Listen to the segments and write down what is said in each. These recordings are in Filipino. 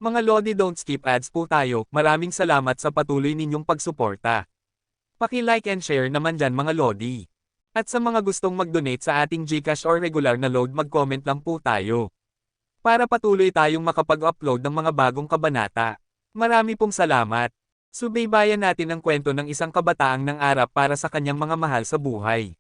Mga Lodi, don't skip ads po tayo. Maraming salamat sa patuloy ninyong pagsuporta. Paki-like and share naman dyan mga Lodi. At sa mga gustong mag-donate sa ating GCash or regular na load, mag-comment lang po tayo. Para patuloy tayong makapag-upload ng mga bagong kabanata. Marami pong salamat. Subaybayan natin ang kwento ng isang kabataang nangarap para sa kanyang mga mahal sa buhay.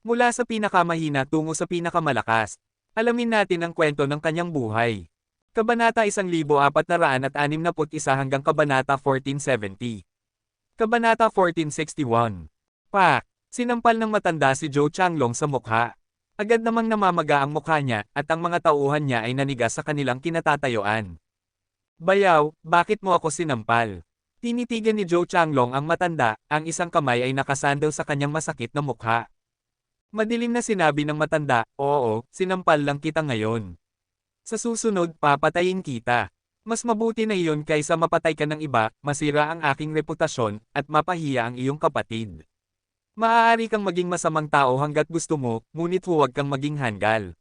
Mula sa pinakamahina tungo sa pinakamalakas. Alamin natin ang kwento ng kanyang buhay. Kabanata 1461 hanggang Kabanata 1470. Kabanata 1461. Pak! Sinampal ng matanda si Zhou Changlong sa mukha. Agad namang namamaga ang mukha niya at ang mga tauhan niya ay nanigas sa kanilang kinatatayuan. Bayaw, bakit mo ako sinampal? Tinitigan ni Zhou Changlong ang matanda, ang isang kamay ay nakasandal sa kanyang masakit na mukha. Madilim na sinabi ng matanda, oo, sinampal lang kita ngayon. Sa susunod, papatayin kita. Mas mabuti na iyon kaysa mapatay ka ng iba, masira ang aking reputasyon, at mapahiya ang iyong kapatid. Maaari kang maging masamang tao hanggat gusto mo, ngunit huwag kang maging hanggal.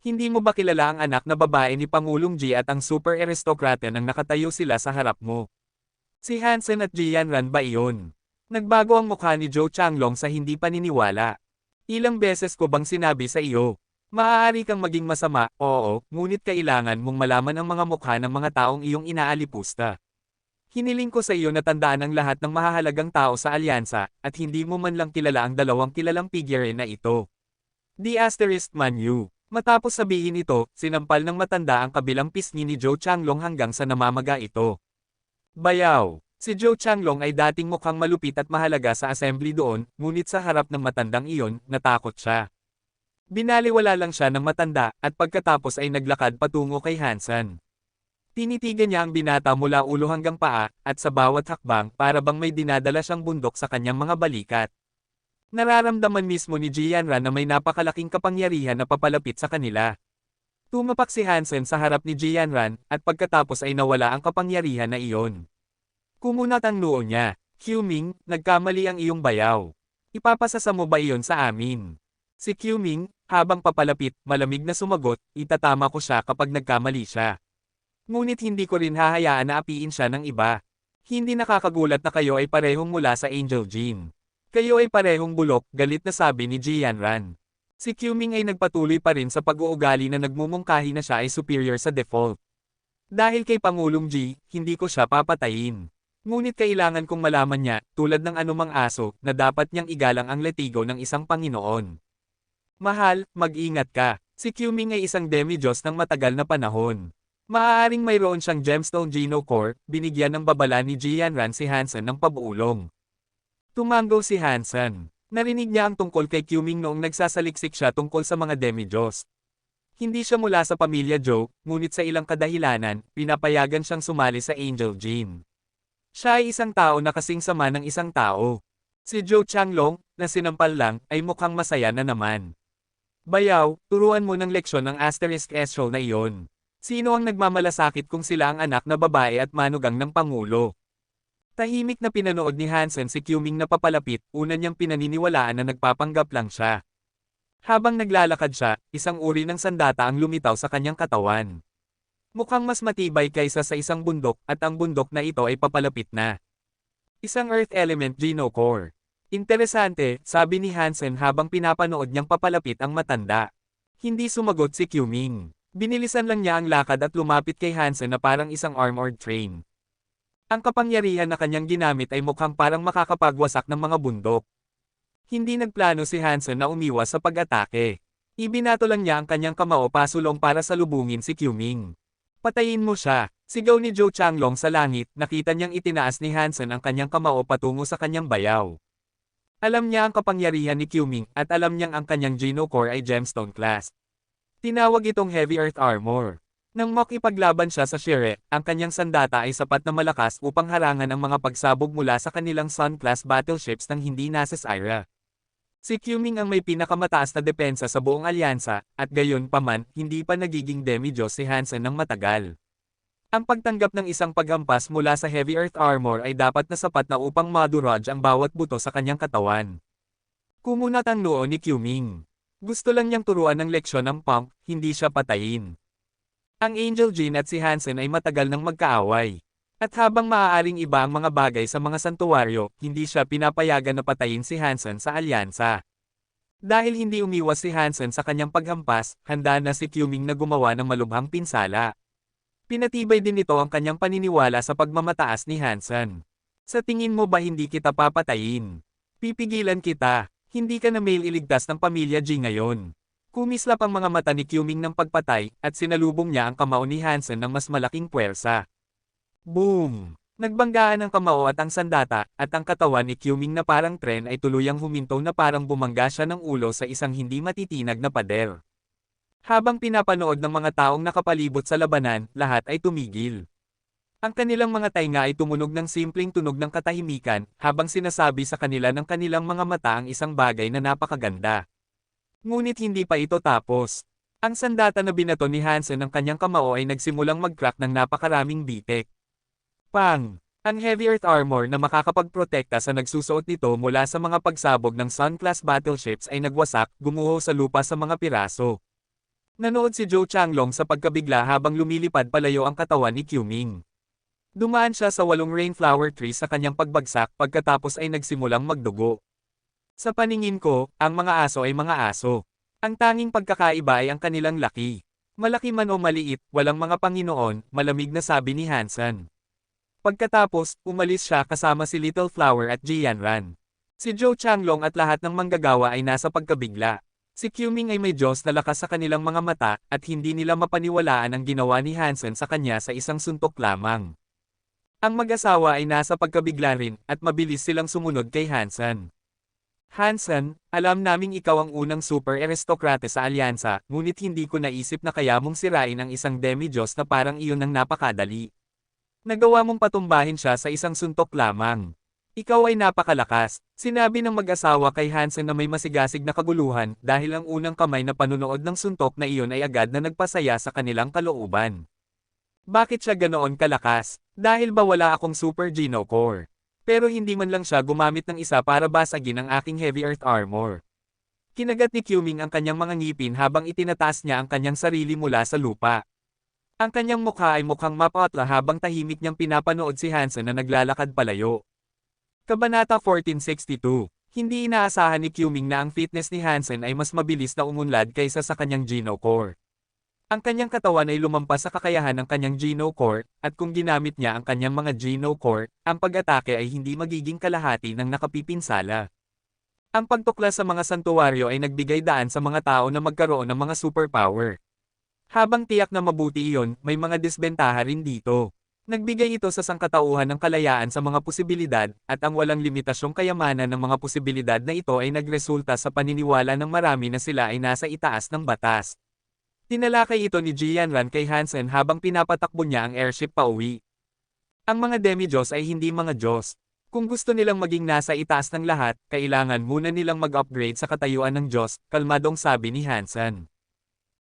Hindi mo ba kilala ang anak na babae ni Pangulong Ji at ang super aristokrata nang nakatayo sila sa harap mo? Si Hansen at Jianran ba iyon? Nagbago ang mukha ni Zhou Changlong sa hindi paniniwala. Ilang beses ko bang sinabi sa iyo? Maaari kang maging masama, oo, ngunit kailangan mong malaman ang mga mukha ng mga taong iyong inaalipusta. Hiniling ko sa iyo na tandaan ang lahat ng mahahalagang tao sa alyansa, at hindi mo man lang kilala ang dalawang kilalang figure na ito. The Asterisk Man Yu. Matapos sabihin ito, sinampal ng matanda ang kabilang pisngi ni Zhou Changlong hanggang sa namamaga ito. Bayaw! Si Zhou Changlong ay dating mukhang malupit at mahalaga sa assembly doon, ngunit sa harap ng matandang iyon, natakot siya. Binaliwala lang siya ng matanda, at pagkatapos ay naglakad patungo kay Hansen. Tinitigan niya ang binata mula ulo hanggang paa, at sa bawat hakbang para bang may dinadala siyang bundok sa kanyang mga balikat. Nararamdaman mismo ni Jianran na may napakalaking kapangyarihan na papalapit sa kanila. Tumapak si Hansen sa harap ni Jianran, at pagkatapos ay nawala ang kapangyarihan na iyon. Kumunat ang noo niya. Qiuming, nagkamali ang iyong bayaw. Ipapasasa mo ba iyon sa amin? Si Qiuming, habang papalapit, malamig na sumagot, itatama ko siya kapag nagkamali siya. Ngunit hindi ko rin hahayaan na apiin siya ng iba. Hindi nakakagulat na kayo ay parehong mula sa Angel Gene. Kayo ay parehong bulok, galit na sabi ni Jianran. Si Qiuming ay nagpatuloy pa rin sa pag-uugali na nagmumungkahi na siya ay superior sa default. Dahil kay Pangulong Ji, hindi ko siya papatayin. Ngunit kailangan kong malaman niya, tulad ng anumang aso, na dapat niyang igalang ang letigo ng isang Panginoon. Mahal, mag-ingat ka. Si Qiuming ay isang demi-Diyos ng matagal na panahon. Maaaring mayroon siyang gemstone Geno Core, binigyan ng babala ni Jianran si Hansen ng pabulong. Tumango si Hansen. Narinig niya ang tungkol kay Qiuming noong nagsasaliksik siya tungkol sa mga demi-Diyos. Hindi siya mula sa pamilya Zhou, ngunit sa ilang kadahilanan, pinapayagan siyang sumali sa Angel Gene. Siya ay isang tao na kasing sama ng isang tao. Si Zhou Changlong, na sinampal lang, ay mukhang masaya na naman. Bayaw, turuan mo ng leksyon ang Asterisk Estrel na iyon. Sino ang nagmamalasakit kung sila ang anak na babae at manugang ng Pangulo? Tahimik na pinanood ni Hansen si Qiuming na papalapit, una niyang pinaniniwalaan na nagpapanggap lang siya. Habang naglalakad siya, isang uri ng sandata ang lumitaw sa kanyang katawan. Mukhang mas matibay kaysa sa isang bundok, at ang bundok na ito ay papalapit na. Isang Earth Element Geno Core. Interesante, sabi ni Hansen habang pinapanood niyang papalapit ang matanda. Hindi sumagot si Qiuming. Binilisan lang niya ang lakad at lumapit kay Hansen na parang isang armored train. Ang kapangyarihan na kanyang ginamit ay mukhang parang makakapagwasak ng mga bundok. Hindi nagplano si Hansen na umiwas sa pag-atake. Ibinato lang niya ang kanyang kamao pasulong para salubungin si Qiuming. Patayin mo siya, sigaw ni Zhou Changlong sa langit, nakita niyang itinaas ni Hansen ang kanyang kamao patungo sa kanyang bayaw. Alam niya ang kapangyarihan ni Qiuming, at alam niyang ang kanyang Geno Core ay gemstone class. Tinawag itong Heavy Earth Armor. Nang makipaglaban siya sa Shire, ang kanyang sandata ay sapat na malakas upang harangan ang mga pagsabog mula sa kanilang Sun-class battleships nang hindi nasasira. Si Qiuming ang may pinakamataas na depensa sa buong alyansa, at gayon pa man, hindi pa nagiging demi-Diyos si Hansen ng matagal. Ang pagtanggap ng isang paghampas mula sa Heavy Earth Armor ay dapat na sapat na upang madurage ang bawat buto sa kanyang katawan. Kumunat ang noo ni Qiuming. Gusto lang niyang turuan ng leksyon ang pump, hindi siya patayin. Ang Angel Jean at si Hansen ay matagal nang magkaaway. At habang maaaring iba ang mga bagay sa mga santuwaryo, hindi siya pinapayagan na patayin si Hansen sa alyansa. Dahil hindi umiwas si Hansen sa kanyang paghampas, handa na si Qming na gumawa ng malubhang pinsala. Pinatibay din nito ang kanyang paniniwala sa pagmamataas ni Hansen. Sa tingin mo ba hindi kita papatayin? Pipigilan kita. Hindi ka na iligtas ng pamilya G ngayon. Kumislap ang mga mata ni Qming ng pagpatay, at sinalubong niya ang kamao ni Hansen ng mas malaking puwersa. Boom! Nagbanggaan ang kamao at ang sandata, at ang katawan ni Qming na parang tren ay tuluyang huminto na parang bumangga siya ng ulo sa isang hindi matitinag na pader. Habang pinapanood ng mga taong nakapalibot sa labanan, lahat ay tumigil. Ang kanilang mga tainga ay tumunog ng simpleng tunog ng katahimikan, habang sinasabi sa kanila ng kanilang mga mata ang isang bagay na napakaganda. Ngunit hindi pa ito tapos. Ang sandata na binato ni Hansen ng kanyang kamao ay nagsimulang mag-crack ng napakaraming bitek. Pang! Ang heavy earth armor na makakapagprotekta sa nagsusuot nito mula sa mga pagsabog ng Sun-class battleships ay nagwasak, gumuho sa lupa sa mga piraso. Nanood si Zhou Changlong sa pagkabigla habang lumilipad palayo ang katawan ni Qming. Dumaan siya sa 8 rainflower trees sa kanyang pagbagsak pagkatapos ay nagsimulang magdugo. Sa paningin ko, ang mga aso ay mga aso. Ang tanging pagkakaiba ay ang kanilang laki. Malaki man o maliit, walang mga Panginoon, malamig na sabi ni Hansen. Pagkatapos, umalis siya kasama si Little Flower at Jianran. Si Zhou Changlong at lahat ng manggagawa ay nasa pagkabigla. Si Qming ay may Diyos na lakas sa kanilang mga mata, at hindi nila mapaniwalaan ang ginawa ni Hansen sa kanya sa isang suntok lamang. Ang mag-asawa ay nasa pagkabigla rin, at mabilis silang sumunod kay Hansen. Hansen, alam naming ikaw ang unang super aristokrate sa alyansa, ngunit hindi ko naisip na kaya mong sirain ang isang demi-Diyos na parang iyon ng napakadali. Nagawa mong patumbahin siya sa isang suntok lamang. Ikaw ay napakalakas, sinabi ng mag-asawa kay Hansen na may masigasig na kaguluhan dahil ang unang kamay na panunood ng suntok na iyon ay agad na nagpasaya sa kanilang kalooban. Bakit siya ganoon kalakas? Dahil ba wala akong Super Geno Core? Pero hindi man lang siya gumamit ng isa para basagin ang aking heavy earth armor. Kinagat ni Qming ang kanyang mga ngipin habang itinataas niya ang kanyang sarili mula sa lupa. Ang kanyang mukha ay mukhang mapatla habang tahimik niyang pinapanood si Hansen na naglalakad palayo. Kabanata 1462. Hindi inaasahan ni Qming na ang fitness ni Hansen ay mas mabilis na umunlad kaysa sa kanyang Geno Core. Ang kanyang katawan ay lumampas sa kakayahan ng kanyang Geno Core, at kung ginamit niya ang kanyang mga Geno Core, ang pag-atake ay hindi magiging kalahati ng nakapipinsala. Ang pagtuklas sa mga santuwaryo ay nagbigay daan sa mga tao na magkaroon ng mga superpower. Habang tiyak na mabuti iyon, may mga disbentaha rin dito. Nagbigay ito sa sangkatauhan ng kalayaan sa mga posibilidad, at ang walang limitasyong kayamanan ng mga posibilidad na ito ay nagresulta sa paniniwala ng marami na sila ay nasa itaas ng batas. Tinalakay ito ni Jianran kay Hansen habang pinapatakbo niya ang airship pauwi. Ang mga demi-Diyos ay hindi mga Diyos. Kung gusto nilang maging nasa itaas ng lahat, kailangan muna nilang mag-upgrade sa katayuan ng Diyos, kalmadong sabi ni Hansen.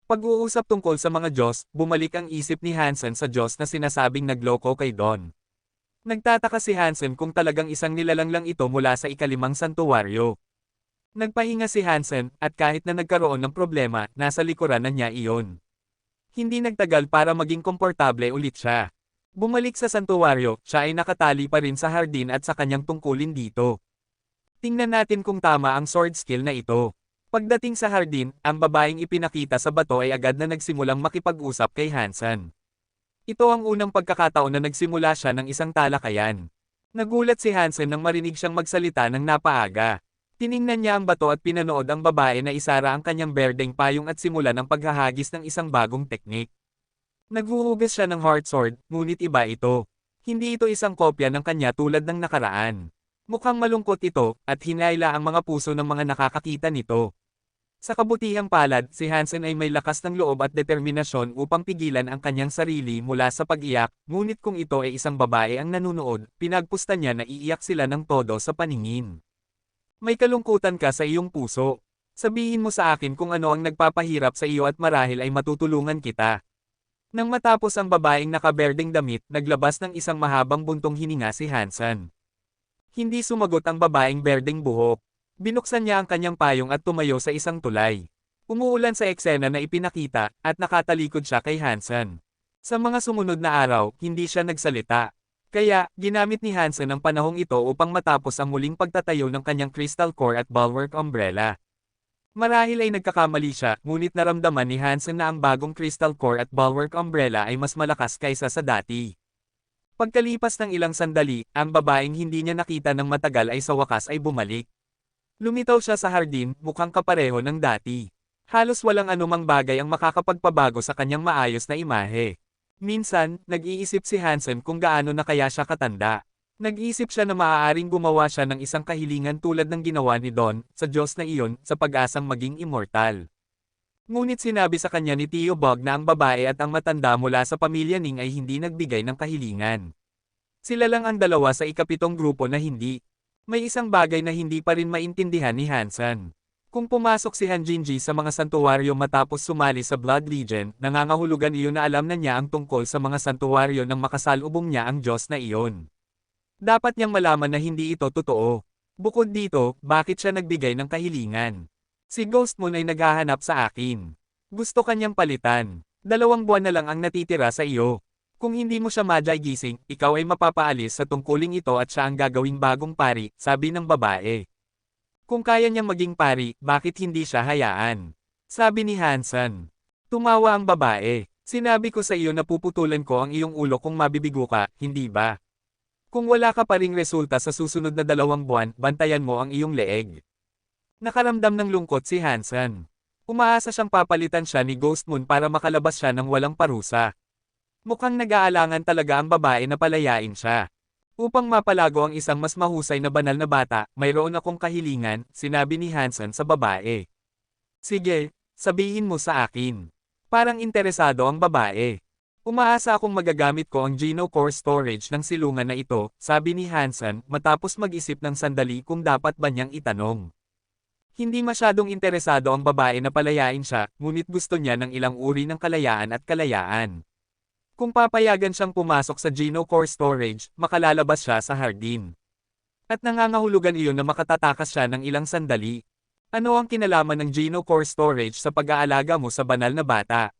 Pag-uusap tungkol sa mga Diyos, bumalik ang isip ni Hansen sa Diyos na sinasabing nagloko kay Don. Nagtataka si Hansen kung talagang isang nilalang lang ito mula sa ikalimang santuwaryo. Nagpahinga si Hansen, at kahit na nagkaroon ng problema, nasa likuran na niya iyon. Hindi nagtagal para maging komportable ulit siya. Bumalik sa santuwaryo, siya ay nakatali pa rin sa hardin at sa kanyang tungkulin dito. Tingnan natin kung tama ang sword skill na ito. Pagdating sa hardin, ang babaeng ipinakita sa bato ay agad na nagsimulang makipag-usap kay Hansen. Ito ang unang pagkakataon na nagsimula siya ng isang talakayan. Nagulat si Hansen nang marinig siyang magsalita ng napaaga. Tiningnan niya ang bato at pinanood ang babae na isara ang kanyang berdeng payong at simula ng paghahagis ng isang bagong teknik. Naghuhugas siya ng heart sword, ngunit iba ito. Hindi ito isang kopya ng kanya tulad ng nakaraan. Mukhang malungkot ito, at hinayla ang mga puso ng mga nakakakita nito. Sa kabutihang palad, si Hansen ay may lakas ng loob at determinasyon upang pigilan ang kanyang sarili mula sa pag-iyak, ngunit kung ito ay isang babae ang nanunood, pinagpusta niya na iiyak sila ng todo sa paningin. May kalungkutan ka sa iyong puso. Sabihin mo sa akin kung ano ang nagpapahirap sa iyo at marahil ay matutulungan kita. Nang matapos ang babaeng nakaberdeng damit, naglabas ng isang mahabang buntong hininga si Hansen. Hindi sumagot ang babaeng berdeng buhok. Binuksan niya ang kanyang payong at tumayo sa isang tulay. Umuulan sa eksena na ipinakita, at nakatalikod siya kay Hansen. Sa mga sumunod na araw, hindi siya nagsalita. Kaya, ginamit ni Hansen ang panahong ito upang matapos ang muling pagtatayo ng kanyang Crystal Core at Bulwark Umbrella. Marahil ay nagkakamali siya, ngunit naramdaman ni Hansen na ang bagong Crystal Core at Bulwark Umbrella ay mas malakas kaysa sa dati. Pagkalipas ng ilang sandali, ang babaeng hindi niya nakita ng matagal ay sa wakas ay bumalik. Lumitaw siya sa hardin, mukhang kapareho ng dati. Halos walang anumang bagay ang makakapagpabago sa kanyang maayos na imahe. Minsan, nag-iisip si Hansen kung gaano na kaya siya katanda. Nag-iisip siya na maaaring gumawa siya ng isang kahilingan tulad ng ginawa ni Don, sa Diyos na iyon, sa pag-asang maging immortal. Ngunit sinabi sa kanya ni Tio Bog na ang babae at ang matanda mula sa pamilya Ning ay hindi nagbigay ng kahilingan. Sila lang ang dalawa sa ikapitong grupo na hindi. May isang bagay na hindi pa rin maintindihan ni Hansen. Kung pumasok si Han Jinji sa mga santuwaryo matapos sumali sa Blood Legion, nangangahulugan iyon na alam na niya ang tungkol sa mga santuwaryo nang makasalubong niya ang Diyos na iyon. Dapat niyang malaman na hindi ito totoo. Bukod dito, bakit siya nagbigay ng kahilingan? Si Ghost Moon ay naghahanap sa akin. Gusto kanyang palitan. 2 buwan na lang ang natitira sa iyo. Kung hindi mo siya gising, ikaw ay mapapaalis sa tungkuling ito at siya ang gagawing bagong pari, sabi ng babae. Kung kaya niyang maging pari, bakit hindi siya hayaan? Sabi ni Hansen. Tumawa ang babae. Sinabi ko sa iyo na puputulan ko ang iyong ulo kung mabibigo ka, hindi ba? Kung wala ka pa ring resulta sa susunod na 2 buwan, bantayan mo ang iyong leeg. Nakaramdam ng lungkot si Hansen. Umaasa siyang papalitan siya ni Ghost Moon para makalabas siya ng walang parusa. Mukhang nag-aalangan talaga ang babae na palayain siya. Upang mapalago ang isang mas mahusay na banal na bata, mayroon akong kahilingan, sinabi ni Hansen sa babae. Sige, sabihin mo sa akin. Parang interesado ang babae. Umaasa akong magagamit ko ang Geno Core storage ng silungan na ito, sabi ni Hansen, matapos mag-isip ng sandali kung dapat ba niyang itanong. Hindi masyadong interesado ang babae na palayain siya, ngunit gusto niya ng ilang uri ng kalayaan at kalayaan. Kung papayagan siyang pumasok sa Geno Core storage, makalalabas siya sa hardin. At nangangahulugan iyon na makatatakas siya ng ilang sandali. Ano ang kinalaman ng Geno Core storage sa pag-aalaga mo sa banal na bata?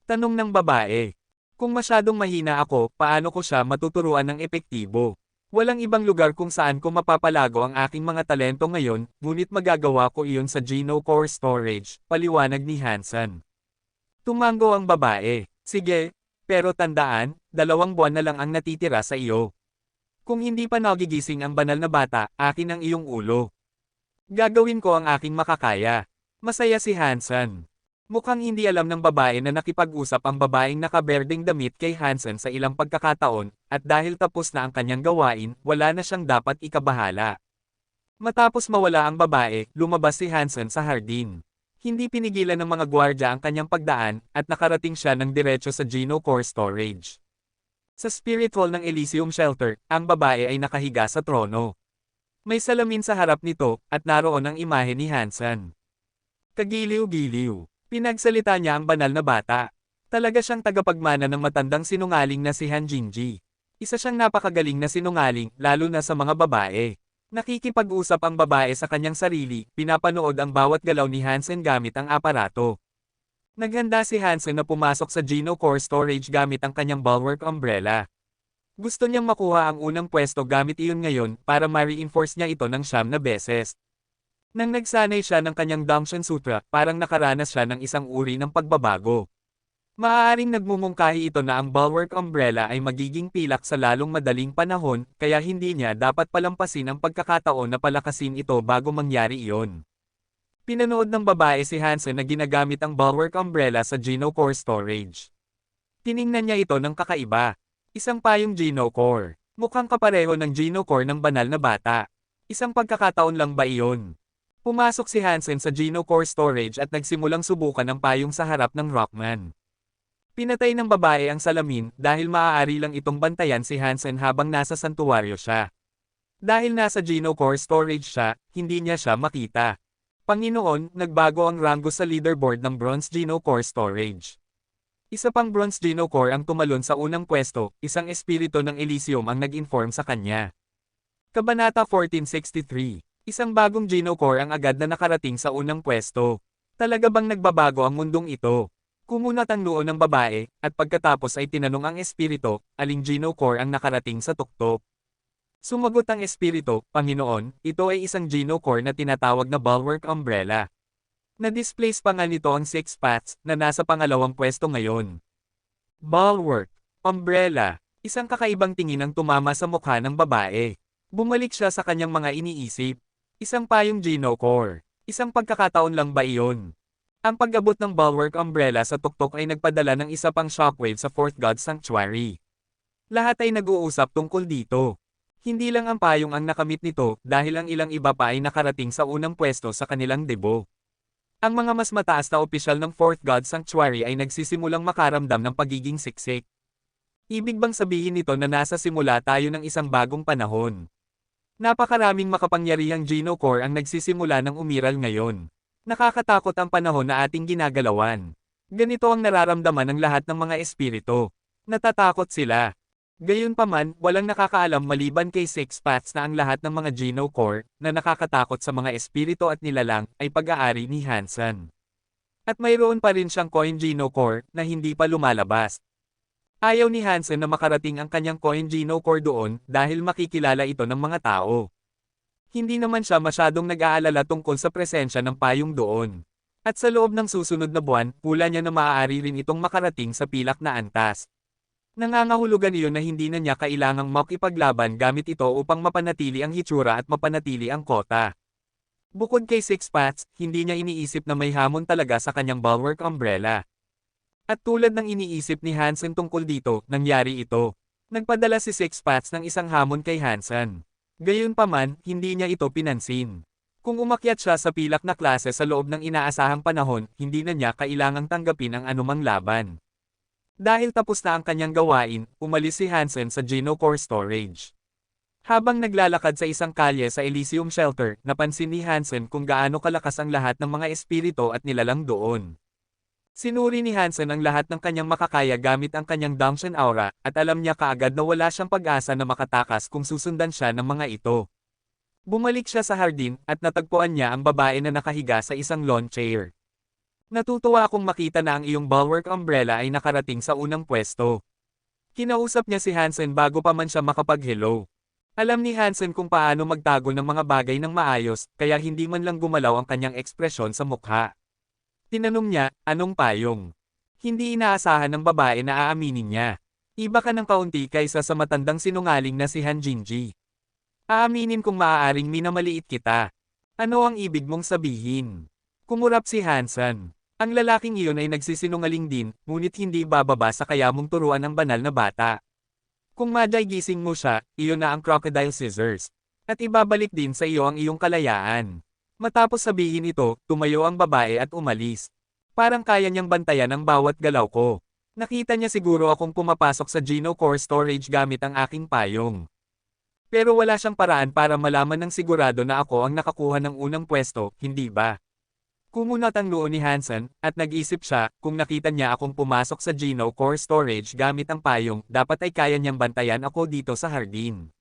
Tanong ng babae. Kung masyadong mahina ako, paano ko siya matuturuan ng epektibo? Walang ibang lugar kung saan ko mapapalago ang aking mga talento ngayon, ngunit magagawa ko iyon sa Geno Core storage, paliwanag ni Hansen. Tumango ang babae. Sige, pero tandaan, 2 buwan na lang ang natitira sa iyo. Kung hindi pa nagigising ang banal na bata, akin ang iyong ulo. Gagawin ko ang aking makakaya. Masaya si Hansen. Mukhang hindi alam ng babae na nakipag-usap ang babaeng nakaberdeng damit kay Hansen sa ilang pagkakataon, at dahil tapos na ang kanyang gawain, wala na siyang dapat ikabahala. Matapos mawala ang babae, lumabas si Hansen sa hardin. Hindi pinigilan ng mga gwardya ang kanyang pagdaan, at nakarating siya ng diretso sa Geno Core storage. Sa Spirit Hall ng Elysium Shelter, ang babae ay nakahiga sa trono. May salamin sa harap nito, at naroon ang imahe ni Hansen. Kagiliw-giliw. Pinagsalita niya ang banal na bata. Talaga siyang tagapagmana ng matandang sinungaling na si Han Jinji. Isa siyang napakagaling na sinungaling, lalo na sa mga babae. Nakikipag-usap ang babae sa kanyang sarili, pinapanood ang bawat galaw ni Hansen gamit ang aparato. Naghanda si Hansen na pumasok sa Geno Core storage gamit ang kanyang Bulwark Umbrella. Gusto niyang makuha ang unang pwesto gamit iyon ngayon para ma-reinforce niya ito ng 9 na beses. Nang nagsanay siya ng kanyang Damshan Sutra, parang nakaranas siya ng isang uri ng pagbabago. Maaaring nagmumungkahi ito na ang Bulwark Umbrella ay magiging pilak sa lalong madaling panahon, kaya hindi niya dapat palampasin ang pagkakataon na palakasin ito bago mangyari iyon. Pinanood ng babae si Hansen na ginagamit ang Bulwark Umbrella sa Geno Core storage. Tiningnan niya ito ng kakaiba. Isang payong Geno Core. Mukhang kapareho ng Geno Core ng banal na bata. Isang pagkakataon lang ba iyon? Pumasok si Hansen sa Geno Core storage at nagsimulang subukan ang payong sa harap ng Rockman. Pinatay ng babae ang salamin dahil maaari lang itong bantayan si Hansen habang nasa santuwaryo siya. Dahil nasa Geno Core storage siya, hindi niya siya makita. Panginoon, nagbago ang rango sa leaderboard ng Bronze Geno Core storage. Isa pang Bronze Geno Core ang tumalon sa unang pwesto, isang espiritu ng Elysium ang nag-inform sa kanya. Kabanata 1463. Isang bagong Geno Core ang agad na nakarating sa unang pwesto. Talaga bang nagbabago ang mundong ito? Kumunat ang noo ng babae, at pagkatapos ay tinanong ang espiritu, aling Geno Core ang nakarating sa tuktok. Sumagot ang espiritu, Panginoon, ito ay isang Geno Core na tinatawag na Bulwark Umbrella. Na-displace pa nga nito ang Six Paths, na nasa pangalawang pwesto ngayon. Bulwark, Umbrella, isang kakaibang tingin ang tumama sa mukha ng babae. Bumalik siya sa kanyang mga iniisip. Isang payong Geno Core. Isang pagkakataon lang ba iyon? Ang pag-abot ng Bulwark Umbrella sa tuktok ay nagpadala ng isa pang shockwave sa Fourth God Sanctuary. Lahat ay nag-uusap tungkol dito. Hindi lang ang payong ang nakamit nito dahil ang ilang iba pa ay nakarating sa unang pwesto sa kanilang debo. Ang mga mas mataas na opisyal ng Fourth God Sanctuary ay nagsisimulang makaramdam ng pagiging siksik. Ibig bang sabihin nito na nasa simula tayo ng isang bagong panahon? Napakaraming makapangyarihang Geno Core ang nagsisimula ng umiral ngayon. Nakakatakot ang panahon na ating ginagalawan. Ganito ang nararamdaman ng lahat ng mga espiritu. Natatakot sila. Gayunpaman, walang nakakaalam maliban kay Six Paths na ang lahat ng mga Geno Core, na nakakatakot sa mga espiritu at nilalang, ay pag-aari ni Hansen. At mayroon pa rin siyang Coin Geno Core, na hindi pa lumalabas. Ayaw ni Hansen na makarating ang kanyang Coin Geno Core doon, dahil makikilala ito ng mga tao. Hindi naman siya masyadong nag-aalala tungkol sa presensya ng payong doon. At sa loob ng susunod na buwan, hula niya na maaari rin itong makarating sa pilak na antas. Nangangahulugan iyon na hindi na niya kailangang makipaglaban gamit ito upang mapanatili ang hitsura at mapanatili ang kota. Bukod kay Six Paths, hindi niya iniisip na may hamon talaga sa kanyang Bulwark Umbrella. At tulad ng iniisip ni Hansen tungkol dito, nangyari ito. Nagpadala si Six Paths ng isang hamon kay Hansen. Gayunpaman, hindi niya ito pinansin. Kung umakyat siya sa pilak na klase sa loob ng inaasahang panahon, hindi na niya kailangang tanggapin ang anumang laban. Dahil tapos na ang kanyang gawain, umalis si Hansen sa Geno Core storage. Habang naglalakad sa isang kalye sa Elysium Shelter, napansin ni Hansen kung gaano kalakas ang lahat ng mga espiritu at nilalang doon. Sinuri ni Hansen ang lahat ng kanyang makakaya gamit ang kanyang Dangshan Aura, at alam niya kaagad na wala siyang pag-asa na makatakas kung susundan siya ng mga ito. Bumalik siya sa hardin, at natagpuan niya ang babae na nakahiga sa isang lawn chair. Natutuwa akong makita na ang iyong Bulwark Umbrella ay nakarating sa unang pwesto. Kinausap niya si Hansen bago pa man siya makapag-hello. Alam ni Hansen kung paano magtago ng mga bagay ng maayos, kaya hindi man lang gumalaw ang kanyang ekspresyon sa mukha. Tinanong niya, anong payong? Hindi inaasahan ng babae na aaminin niya. Iba ka ng kaunti kaysa sa matandang sinungaling na si Han Jinji. Aaminin kung maaaring minamaliit kita. Ano ang ibig mong sabihin? Kumurap si Hansen. Ang lalaking iyon ay nagsisinungaling din, ngunit hindi bababa sa kaya mong turuan ang banal na bata. Kung maday gising mo siya, iyon na ang crocodile scissors. At ibabalik din sa iyo ang iyong kalayaan. Matapos sabihin ito, tumayo ang babae at umalis. Parang kaya niyang bantayan ang bawat galaw ko. Nakita niya siguro akong pumapasok sa Geno Core storage gamit ang aking payong. Pero wala siyang paraan para malaman ng sigurado na ako ang nakakuha ng unang pwesto, hindi ba? Kumunat ang noo ni Hansen, at nag-isip siya, kung nakita niya akong pumasok sa Geno Core storage gamit ang payong, dapat ay kaya niyang bantayan ako dito sa hardin.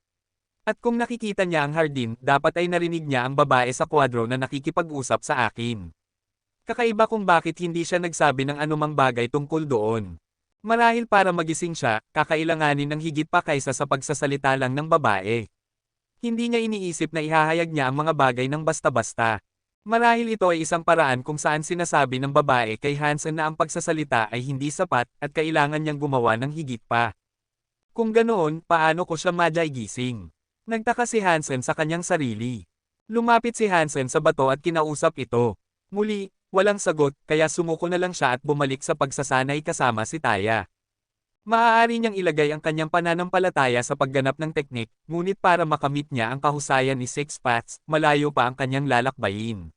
At kung nakikita niya ang hardin, dapat ay narinig niya ang babae sa kwadro na nakikipag-usap sa akin. Kakaiba kung bakit hindi siya nagsabi ng anumang bagay tungkol doon. Marahil para magising siya, kakailanganin ng higit pa kaysa sa pagsasalita lang ng babae. Hindi niya iniisip na ihahayag niya ang mga bagay ng basta-basta. Marahil ito ay isang paraan kung saan sinasabi ng babae kay Hansen na ang pagsasalita ay hindi sapat at kailangan niyang gumawa ng higit pa. Kung ganoon, paano ko siya maday gising? Nagtaka si Hansen sa kanyang sarili. Lumapit si Hansen sa bato at kinausap ito. Muli, walang sagot, kaya sumuko na lang siya at bumalik sa pagsasanay kasama si Taya. Maaari niyang ilagay ang kanyang pananampalataya sa pagganap ng teknik, ngunit para makamit niya ang kahusayan ni Six Paths, malayo pa ang kanyang lalakbayin.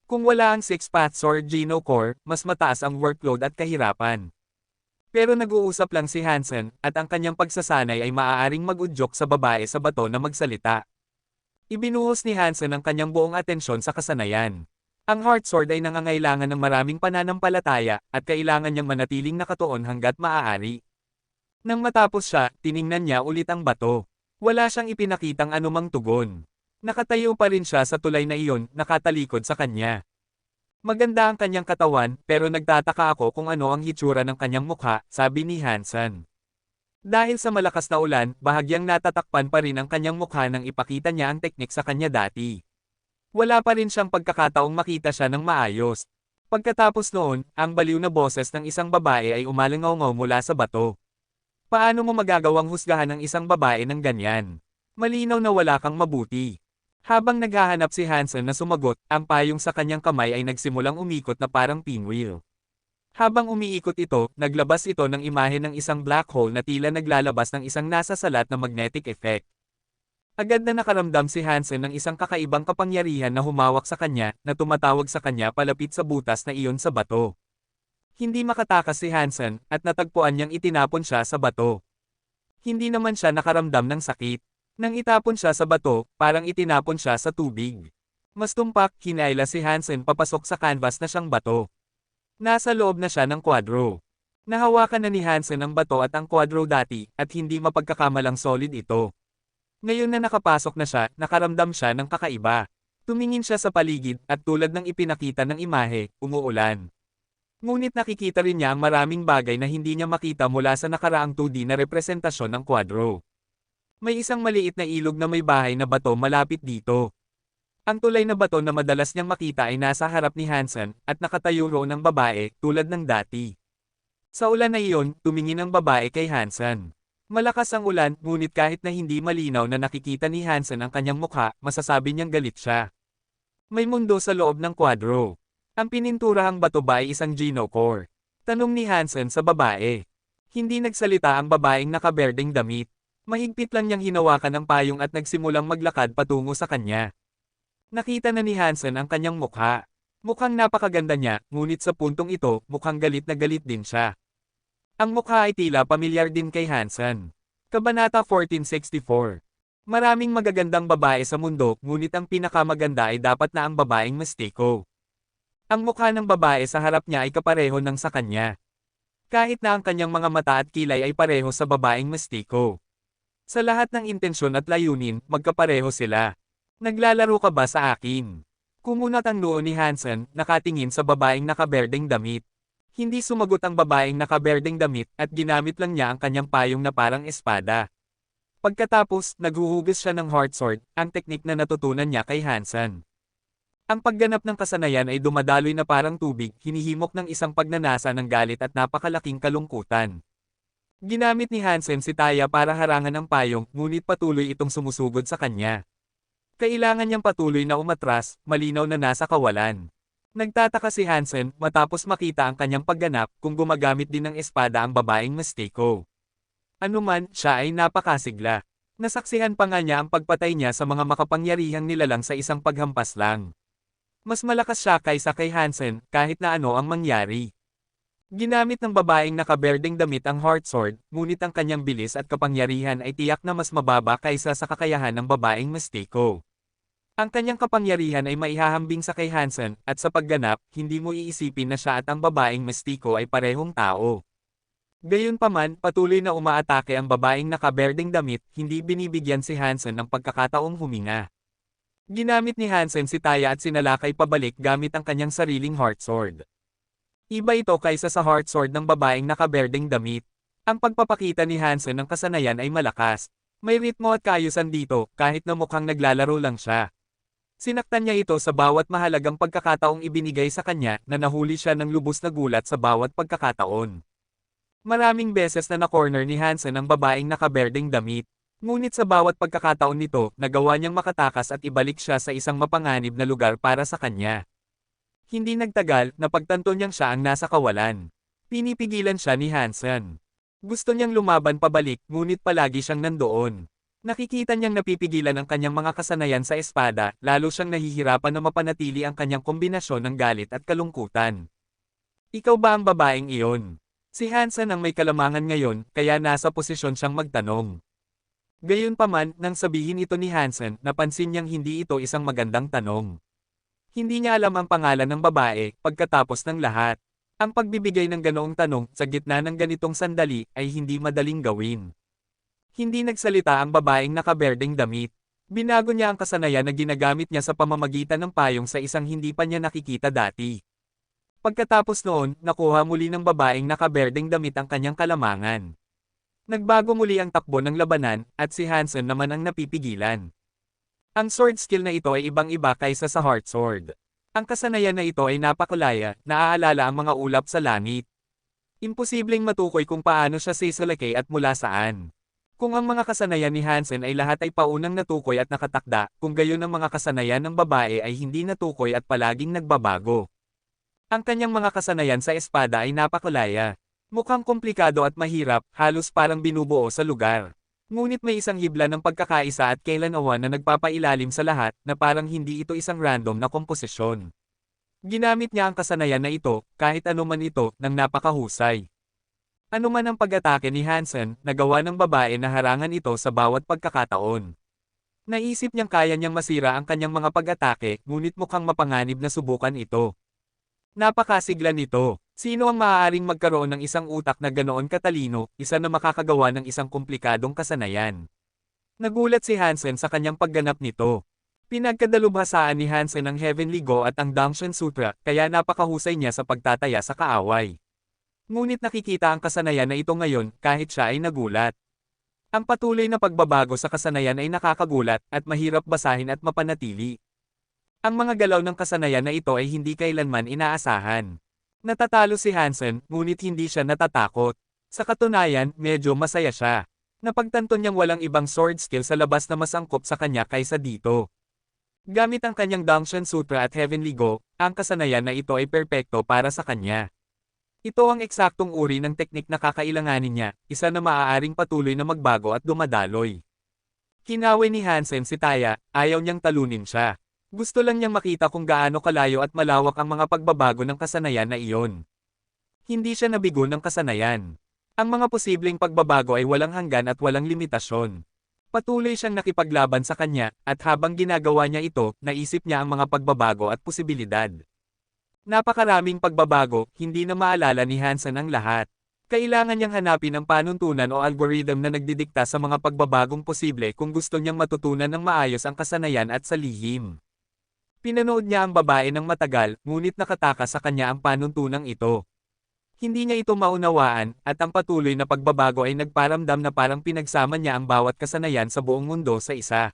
Kung wala ang Six Paths or Geno Core, mas mataas ang workload at kahirapan. Pero nag-uusap lang si Hansen, at ang kanyang pagsasanay ay maaaring mag-udyok sa babae sa bato na magsalita. Ibinuhos ni Hansen ang kanyang buong atensyon sa kasanayan. Ang Heart Sword ay nangangailangan ng maraming pananampalataya, at kailangan niyang manatiling nakatuon hanggat maaari. Nang matapos siya, tiningnan niya ulit ang bato. Wala siyang ipinakitang anumang tugon. Nakatayo pa rin siya sa tulay na iyon, nakatalikod sa kanya. Maganda ang kanyang katawan, pero nagtataka ako kung ano ang hitsura ng kanyang mukha, sabi ni Hansen. Dahil sa malakas na ulan, bahagyang natatakpan pa rin ang kanyang mukha nang ipakita niya ang teknik sa kanya dati. Wala pa rin siyang pagkakataong makita siya ng maayos. Pagkatapos noon, ang baliw na boses ng isang babae ay umalingaw-ngaw mula sa bato. Paano mo magagawang husgahan ang isang babae ng ganyan? Malinaw na wala kang mabuti. Habang naghahanap si Hansen na sumagot, ang payong sa kanyang kamay ay nagsimulang umikot na parang pinwheel. Habang umiikot ito, naglabas ito ng imahe ng isang black hole na tila naglalabas ng isang nasasalat na magnetic effect. Agad na nakaramdam si Hansen ng isang kakaibang kapangyarihan na humawak sa kanya, na tumatawag sa kanya palapit sa butas na iyon sa bato. Hindi makatakas si Hansen, at natagpuan niyang itinapon siya sa bato. Hindi naman siya nakaramdam ng sakit. Nang itapon siya sa bato, parang itinapon siya sa tubig. Mas tumpak, hinaila si Hansen papasok sa canvas na siyang bato. Nasa loob na siya ng kwadro. Nahawakan na ni Hansen ang bato at ang kwadro dati, at hindi mapagkakamalang solid ito. Ngayon na nakapasok na siya, nakaramdam siya ng kakaiba. Tumingin siya sa paligid, at tulad ng ipinakita ng imahe, umuulan. Ngunit nakikita rin niya ang maraming bagay na hindi niya makita mula sa nakaraang 2D na representasyon ng kwadro. May isang maliit na ilog na may bahay na bato malapit dito. Ang tulay na bato na madalas niyang makita ay nasa harap ni Hansen, at nakatayo roon ng babae, tulad ng dati. Sa ulan na iyon, tumingin ang babae kay Hansen. Malakas ang ulan, ngunit kahit na hindi malinaw na nakikita ni Hansen ang kanyang mukha, masasabi niyang galit siya. May mundo sa loob ng kwadro. Ang pininturahang bato ba ay isang genocore? Tanong ni Hansen sa babae. Hindi nagsalita ang babaeng nakaberdeng damit. Mahigpit lang niyang hinawakan ang payong at nagsimulang maglakad patungo sa kanya. Nakita na ni Hansen ang kanyang mukha. Mukhang napakaganda niya, ngunit sa puntong ito, mukhang galit na galit din siya. Ang mukha ay tila pamilyar din kay Hansen. Kabanata 1464. Maraming magagandang babae sa mundo, ngunit ang pinakamaganda ay dapat na ang babaeng mestiko. Ang mukha ng babae sa harap niya ay kapareho ng sa kanya. Kahit na ang kanyang mga mata at kilay ay pareho sa babaeng mestiko. Sa lahat ng intensyon at layunin, magkapareho sila. Naglalaro ka ba sa akin? Kumunat ang noo ni Hansen, nakatingin sa babaeng nakaberdeng damit. Hindi sumagot ang babaeng nakaberdeng damit, at ginamit lang niya ang kanyang payong na parang espada. Pagkatapos, naghuhugas siya ng heart sword, ang teknik na natutunan niya kay Hansen. Ang pagganap ng kasanayan ay dumadaloy na parang tubig, hinihimok ng isang pagnanasa ng galit at napakalaking kalungkutan. Ginamit ni Hansen si Taya para harangan ang payong, ngunit patuloy itong sumusugod sa kanya. Kailangan niyang patuloy na umatras, malinaw na nasa kawalan. Nagtataka si Hansen matapos makita ang kanyang pagganap kung gumagamit din ng espada ang babaeng mestiko. Anuman, siya ay napakasigla. Nasaksihan pa nga niya ang pagpatay niya sa mga makapangyarihang nilalang sa isang paghampas lang. Mas malakas siya kaysa kay Hansen, kahit na ano ang mangyari. Ginamit ng babaeng nakaberdeng damit ang heart sword, ngunit ang kanyang bilis at kapangyarihan ay tiyak na mas mababa kaysa sa kakayahan ng babaeng mestiko. Ang kanyang kapangyarihan ay maihahambing sa kay Hansen, at sa pagganap, hindi mo iisipin na siya at ang babaeng mestiko ay parehong tao. Gayunpaman, patuloy na umaatake ang babaeng nakaberdeng damit, hindi binibigyan si Hansen ng pagkakataong huminga. Ginamit ni Hansen si Taya at sinalakay pabalik gamit ang kanyang sariling heart sword. Iba ito kaysa sa heart sword ng babaeng nakaberdeng damit. Ang pagpapakita ni Hansen ng kasanayan ay malakas. May ritmo at kaayusan dito, kahit na mukhang naglalaro lang siya. Sinaktan niya ito sa bawat mahalagang pagkakataong ibinigay sa kanya, na nahuli siya ng lubos na gulat sa bawat pagkakataon. Maraming beses na na-corner ni Hansen ang babaeng nakaberdeng damit. Ngunit sa bawat pagkakataon nito, nagawa niyang makatakas at ibalik siya sa isang mapanganib na lugar para sa kanya. Hindi nagtagal, napagtanto niyang siya ang nasa kawalan. Pinipigilan siya ni Hansen. Gusto niyang lumaban pabalik, ngunit palagi siyang nandoon. Nakikita niyang napipigilan ang kanyang mga kasanayan sa espada, lalo siyang nahihirapan na mapanatili ang kanyang kombinasyon ng galit at kalungkutan. Ikaw ba ang babaeng iyon? Si Hansen ang may kalamangan ngayon, kaya nasa posisyon siyang magtanong. Gayunpaman, nang sabihin ito ni Hansen, napansin niyang hindi ito isang magandang tanong. Hindi niya alam ang pangalan ng babae, pagkatapos ng lahat. Ang pagbibigay ng ganoong tanong, sa gitna ng ganitong sandali, ay hindi madaling gawin. Hindi nagsalita ang babaeng nakaberdeng damit. Binago niya ang kasanayan na ginagamit niya sa pamamagitan ng payong sa isang hindi pa niya nakikita dati. Pagkatapos noon, nakuha muli ng babaeng nakaberdeng damit ang kanyang kalamangan. Nagbago muli ang takbo ng labanan, at si Hansen naman ang napipigilan. Ang sword skill na ito ay ibang-iba kaysa sa heart sword. Ang kasanayan na ito ay napakulaya, naaalala ang mga ulap sa langit. Imposibleng matukoy kung paano siya sisalakay at mula saan. Kung ang mga kasanayan ni Hansen ay lahat ay paunang natukoy at nakatakda, kung gayon ang mga kasanayan ng babae ay hindi natukoy at palaging nagbabago. Ang kanyang mga kasanayan sa espada ay napakulaya. Mukhang komplikado at mahirap, halos parang binubuo sa lugar. Ngunit may isang hibla ng pagkakaisa at kailan-awan na nagpapailalim sa lahat, na parang hindi ito isang random na komposisyon. Ginamit niya ang kasanayan na ito, kahit anuman ito, ng napakahusay. Anuman ang pag-atake ni Hansen, nagawa ng babae na harangan ito sa bawat pagkakataon. Naisip niyang kaya niyang masira ang kanyang mga pag-atake, ngunit mukhang mapanganib na subukan ito. Napakasigla nito. Sino ang maaaring magkaroon ng isang utak na ganoon katalino, isa na makakagawa ng isang komplikadong kasanayan? Nagulat si Hansen sa kanyang pagganap nito. Pinagkadalubhasaan ni Hansen ang Heavenly Go at ang Dangshan Sutra, kaya napakahusay niya sa pagtataya sa kaaway. Ngunit nakikita ang kasanayan na ito ngayon, kahit siya ay nagulat. Ang patuloy na pagbabago sa kasanayan ay nakakagulat, at mahirap basahin at mapanatili. Ang mga galaw ng kasanayan na ito ay hindi kailanman inaasahan. Natatalo si Hansen, ngunit hindi siya natatakot. Sa katunayan, medyo masaya siya. Napagtanto niyang walang ibang sword skill sa labas na mas angkop sa kanya kaysa dito. Gamit ang kanyang Dangshan Sutra at Heavenly Go, ang kasanayan na ito ay perpekto para sa kanya. Ito ang eksaktong uri ng teknik na kakailanganin niya, isa na maaaring patuloy na magbago at dumadaloy. Kinawi ni Hansen si Taya, ayaw niyang talunin siya. Gusto lang niyang makita kung gaano kalayo at malawak ang mga pagbabago ng kasanayan na iyon. Hindi siya nabigo ng kasanayan. Ang mga posibleng pagbabago ay walang hanggan at walang limitasyon. Patuloy siyang nakipaglaban sa kanya, at habang ginagawa niya ito, naisip niya ang mga pagbabago at posibilidad. Napakaraming pagbabago, hindi na maalala ni Hansen ang lahat. Kailangan niyang hanapin ang panuntunan o algorithm na nagdidikta sa mga pagbabagong posible kung gusto niyang matutunan ng maayos ang kasanayan at sa lihim. Pinanood niya ang babae ng matagal, ngunit nakatakas sa kanya ang panuntunang ito. Hindi niya ito maunawaan, at ang patuloy na pagbabago ay nagparamdam na parang pinagsama niya ang bawat kasanayan sa buong mundo sa isa.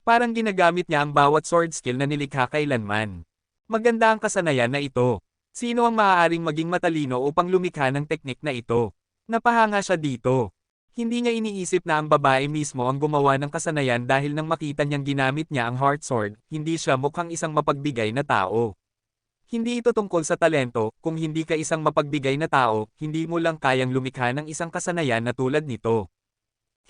Parang ginagamit niya ang bawat sword skill na nilikha kailanman. Maganda ang kasanayan na ito. Sino ang maaaring maging matalino upang lumikha ng teknik na ito? Napahanga siya dito. Hindi niya iniisip na ang babae mismo ang gumawa ng kasanayan dahil nang makita niyang ginamit niya ang heart sword, hindi siya mukhang isang mapagbigay na tao. Hindi ito tungkol sa talento, kung hindi ka isang mapagbigay na tao, hindi mo lang kayang lumikha ng isang kasanayan na tulad nito.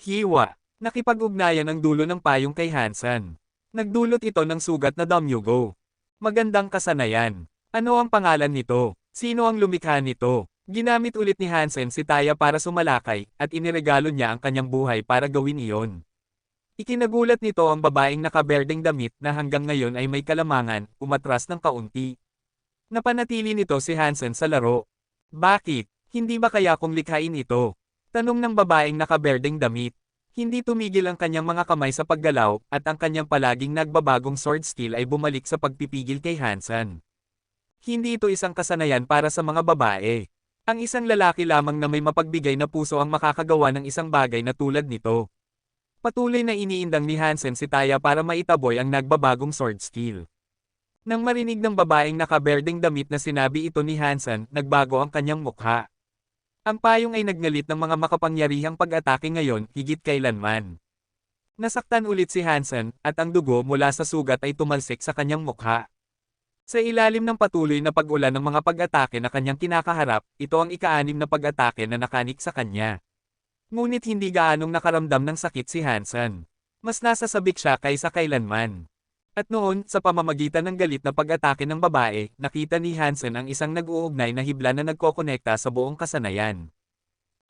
Hiwa. Nakipag-ugnayan ang dulo ng payong kay Hansen. Nagdulot ito ng sugat na damyugo. Magandang kasanayan. Ano ang pangalan nito? Sino ang lumikha nito? Ginamit ulit ni Hansen si Taya para sumalakay, at iniregalo niya ang kanyang buhay para gawin iyon. Ikinagulat nito ang babaeng nakaberdeng damit na hanggang ngayon ay may kalamangan, umatras ng kaunti. Napanatili nito si Hansen sa laro. Bakit? Hindi ba kaya kung likhain ito? Tanong ng babaeng nakaberdeng damit. Hindi tumigil ang kanyang mga kamay sa paggalaw, at ang kanyang palaging nagbabagong sword skill ay bumalik sa pagpipigil kay Hansen. Hindi ito isang kasanayan para sa mga babae. Ang isang lalaki lamang na may mapagbigay na puso ang makakagawa ng isang bagay na tulad nito. Patuloy na iniindang ni Hansen si Taya para maitaboy ang nagbabagong sword skill. Nang marinig ng babaeng nakaberdeng damit na sinabi ito ni Hansen, nagbago ang kanyang mukha. Ang payong ay nagngalit ng mga makapangyarihang pag-atake ngayon, higit kailanman. Nasaktan ulit si Hansen, at ang dugo mula sa sugat ay tumalsik sa kanyang mukha. Sa ilalim ng patuloy na pag-ulan ng mga pag-atake na kanyang kinakaharap, ito ang ika-6 na pag-atake na nakanik sa kanya. Ngunit hindi gaanong nakaramdam ng sakit si Hansen. Mas nasasabik siya kaysa kailanman. At noon, sa pamamagitan ng galit na pag-atake ng babae, nakita ni Hansen ang isang nag-uugnay na hibla na nagkokonekta sa buong kasanayan.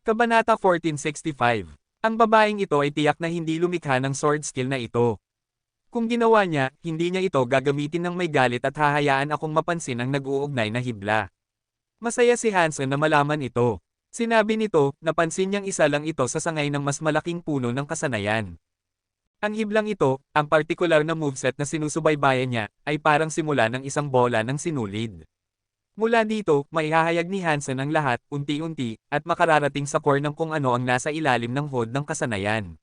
Kabanata 1465. Ang babaeng ito ay tiyak na hindi lumikha ng sword skill na ito. Kung ginawa niya, hindi niya ito gagamitin ng may galit at hahayaan akong mapansin ang nag-uugnay na hibla. Masaya si Hansen na malaman ito. Sinabi nito, napansin niyang isa lang ito sa sangay ng mas malaking puno ng kasanayan. Ang hiblang ito, ang partikular na moveset na sinusubaybayan niya, ay parang simula ng isang bola ng sinulid. Mula dito, maihahayag ni Hansen ang lahat, unti-unti, at makararating sa core ng kung ano ang nasa ilalim ng hod ng kasanayan.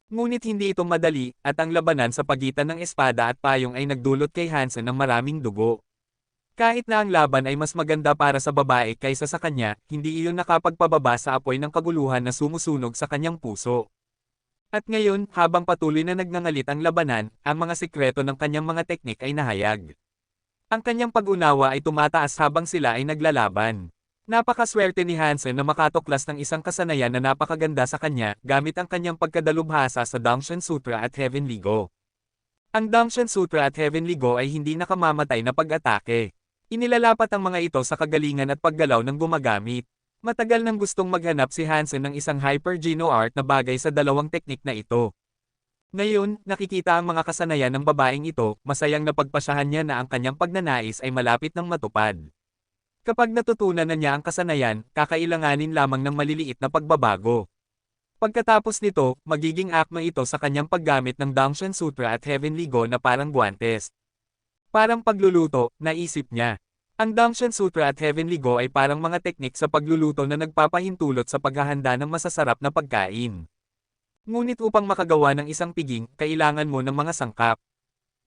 Ngunit hindi ito madali, at ang labanan sa pagitan ng espada at payong ay nagdulot kay Hansen ng maraming dugo. Kahit na ang laban ay mas maganda para sa babae kaysa sa kanya, hindi iyon nakapagpababa sa apoy ng kaguluhan na sumusunog sa kanyang puso. At ngayon, habang patuloy na nagngangalit ang labanan, ang mga sikreto ng kanyang mga teknik ay nahayag. Ang kanyang pag-unawa ay tumataas habang sila ay naglalaban. Napakaswerte ni Hansen na makatuklas ng isang kasanayan na napakaganda sa kanya gamit ang kanyang pagkadalubhasa sa Dangshan Sutra at Heavenly Go. Ang Dangshan Sutra at Heavenly Go ay hindi nakamamatay na pag-atake. Inilalapat ang mga ito sa kagalingan at paggalaw ng gumagamit. Matagal nang gustong maghanap si Hansen ng isang Hyper-Geno art na bagay sa dalawang teknik na ito. Ngayon, nakikita ang mga kasanayan ng babaeng ito, masayang napagpasyahan niya na ang kanyang pagnanais ay malapit ng matupad. Kapag natutunan na niya ang kasanayan, kakailanganin lamang ng maliliit na pagbabago. Pagkatapos nito, magiging akma ito sa kanyang paggamit ng Dangshan Sutra at Heavenly Go na parang guwantes. Parang pagluluto, naisip niya. Ang Dangshan Sutra at Heavenly Go ay parang mga teknik sa pagluluto na nagpapahintulot sa paghahanda ng masasarap na pagkain. Ngunit upang makagawa ng isang piging, kailangan mo ng mga sangkap.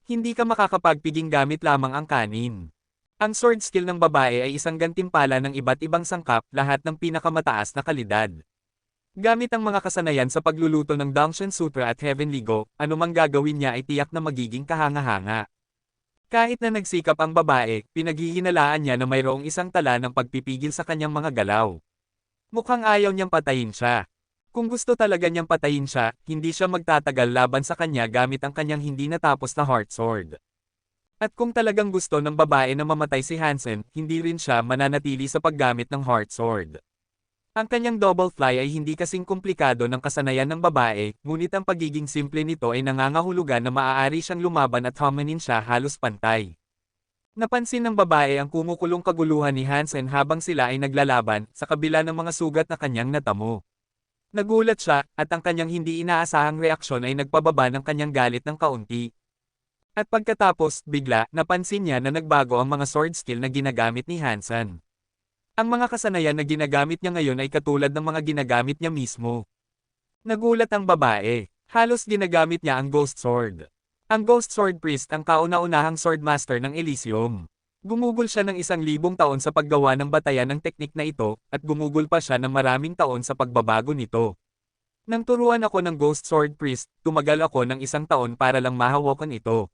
Hindi ka makakapagpiging gamit lamang ang kanin. Ang sword skill ng babae ay isang gantimpala ng iba't ibang sangkap, lahat ng pinakamataas na kalidad. Gamit ang mga kasanayan sa pagluluto ng Dangshan Sutra at Heavenly Go, anumang gagawin niya ay tiyak na magiging kahanga-hanga. Kahit na nagsikap ang babae, pinaghihinalaan niya na mayroong isang tala ng pagpipigil sa kanyang mga galaw. Mukhang ayaw niyang patayin siya. Kung gusto talaga niyang patayin siya, hindi siya magtatagal laban sa kanya gamit ang kanyang hindi natapos na heart sword. At kung talagang gusto ng babae na mamatay si Hansen, hindi rin siya mananatili sa paggamit ng heart sword. Ang kanyang double fly ay hindi kasing komplikado ng kasanayan ng babae, ngunit ang pagiging simple nito ay nangangahulugan na maaari siyang lumaban at hamanin siya halos pantay. Napansin ng babae ang kumukulong kaguluhan ni Hansen habang sila ay naglalaban, sa kabila ng mga sugat na kanyang natamo. Nagulat siya, at ang kanyang hindi inaasahang reaksyon ay nagpababa ng kanyang galit ng kaunti. At pagkatapos, bigla, napansin niya na nagbago ang mga sword skill na ginagamit ni Hansen. Ang mga kasanayan na ginagamit niya ngayon ay katulad ng mga ginagamit niya mismo. Nagulat ang babae. Halos ginagamit niya ang Ghost Sword. Ang Ghost Sword Priest ang kauna-unahang Swordmaster ng Elysium. Gumugol siya ng 1,000 taon sa paggawa ng batayan ng teknik na ito, at gumugol pa siya ng maraming taon sa pagbabago nito. Nang turuan ako ng Ghost Sword Priest, tumagal ako ng 1 taon para lang mahawakan ito.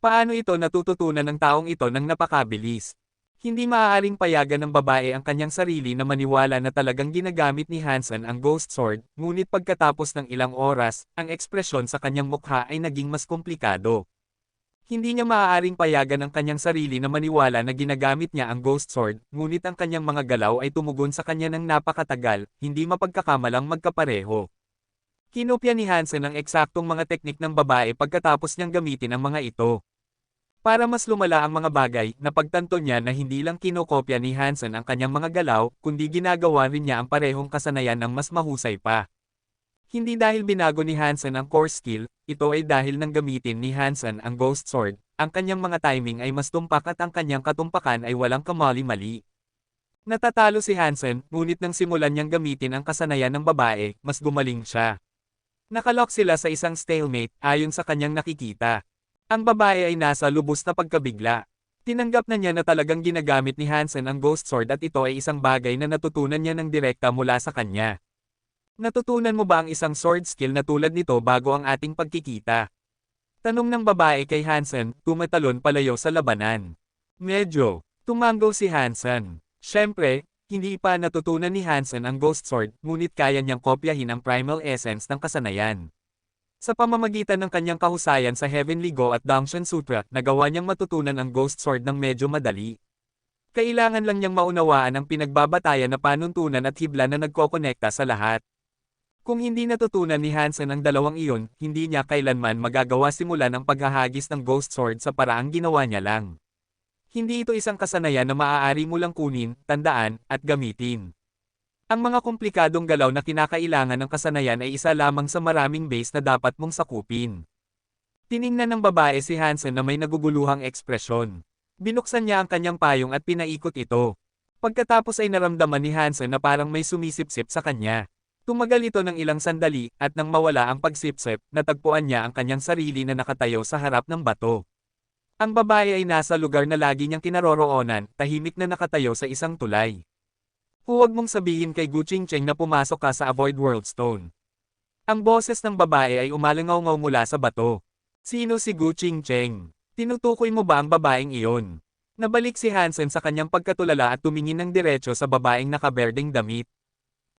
Paano ito natututunan ng taong ito ng napakabilis? Hindi maaaring payagan ng babae ang kanyang sarili na maniwala na talagang ginagamit ni Hansen ang Ghost Sword, ngunit pagkatapos ng ilang oras, ang ekspresyon sa kanyang mukha ay naging mas komplikado. Hindi niya maaaring payagan ang kanyang sarili na maniwala na ginagamit niya ang Ghost Sword, ngunit ang kanyang mga galaw ay tumugon sa kanya ng napakatagal, hindi mapagkakamalang magkapareho. Kinopya ni Hansen ang eksaktong mga teknik ng babae pagkatapos niyang gamitin ang mga ito. Para mas lumala ang mga bagay, napagtanto niya na hindi lang kinokopya ni Hansen ang kanyang mga galaw, kundi ginagawa rin niya ang parehong kasanayan ng mas mahusay pa. Hindi dahil binago ni Hansen ang core skill, ito ay dahil nang gamitin ni Hansen ang Ghost Sword, ang kanyang mga timing ay mas tumpak at ang kanyang katumpakan ay walang kamali-mali. Natatalo si Hansen, ngunit nang simulan niyang gamitin ang kasanayan ng babae, mas gumaling siya. Nakalock sila sa isang stalemate, ayon sa kanyang nakikita. Ang babae ay nasa lubos na pagkabigla. Tinanggap na niya na talagang ginagamit ni Hansen ang Ghost Sword at ito ay isang bagay na natutunan niya ng direkta mula sa kanya. Natutunan mo ba ang isang sword skill na tulad nito bago ang ating pagkikita? Tanong ng babae kay Hansen, tumatalon palayo sa labanan. Medyo. Tumanggo si Hansen. Siyempre, hindi pa natutunan ni Hansen ang Ghost Sword, ngunit kaya niyang kopyahin ang primal essence ng kasanayan. Sa pamamagitan ng kanyang kahusayan sa Heavenly Go at Dangshan Sutra, nagawa niyang matutunan ang Ghost Sword ng medyo madali. Kailangan lang niyang maunawaan ang pinagbabatayan na panuntunan at hibla na nagkokonekta sa lahat. Kung hindi natutunan ni Hansen ang dalawang iyon, hindi niya kailanman magagawa simulan ang paghahagis ng Ghost Sword sa paraang ginawa niya lang. Hindi ito isang kasanayan na maaari mo lang kunin, tandaan, at gamitin. Ang mga komplikadong galaw na kinakailangan ng kasanayan ay isa lamang sa maraming base na dapat mong sakupin. Tiningnan ng babae si Hansen na may naguguluhang ekspresyon. Binuksan niya ang kanyang payong at pinaikot ito. Pagkatapos ay naramdaman ni Hansen na parang may sumisipsip sa kanya. Tumagal ito ng ilang sandali, at nang mawala ang pagsipsip, natagpuan niya ang kanyang sarili na nakatayo sa harap ng bato. Ang babae ay nasa lugar na lagi niyang kinaroroonan, tahimik na nakatayo sa isang tulay. Huwag mong sabihin kay Gu Qingcheng na pumasok ka sa Avoid World Stone. Ang boses ng babae ay umalangaw-ngaw mula sa bato. Sino si Gu Qingcheng? Tinutukoy mo ba ang babaeng iyon? Nabalik si Hansen sa kanyang pagkatulala at tumingin ng diretso sa babaeng nakaberdeng damit.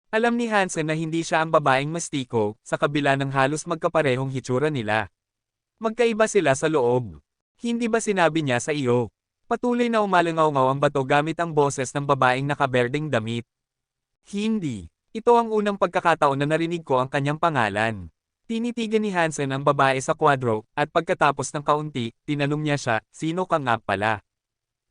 Alam ni Hansen na hindi siya ang babaeng mastiko, sa kabila ng halos magkaparehong hitsura nila. Magkaiba sila sa loob. Hindi ba sinabi niya sa iyo? Patuloy na umalangaw-ngaw ang bato gamit ang boses ng babaeng nakaberdeng damit. Hindi. Ito ang unang pagkakataon na narinig ko ang kanyang pangalan. Tinitigan ni Hansen ang babae sa kwadro, at pagkatapos ng kaunti, tinanong niya siya, sino ka nga pala?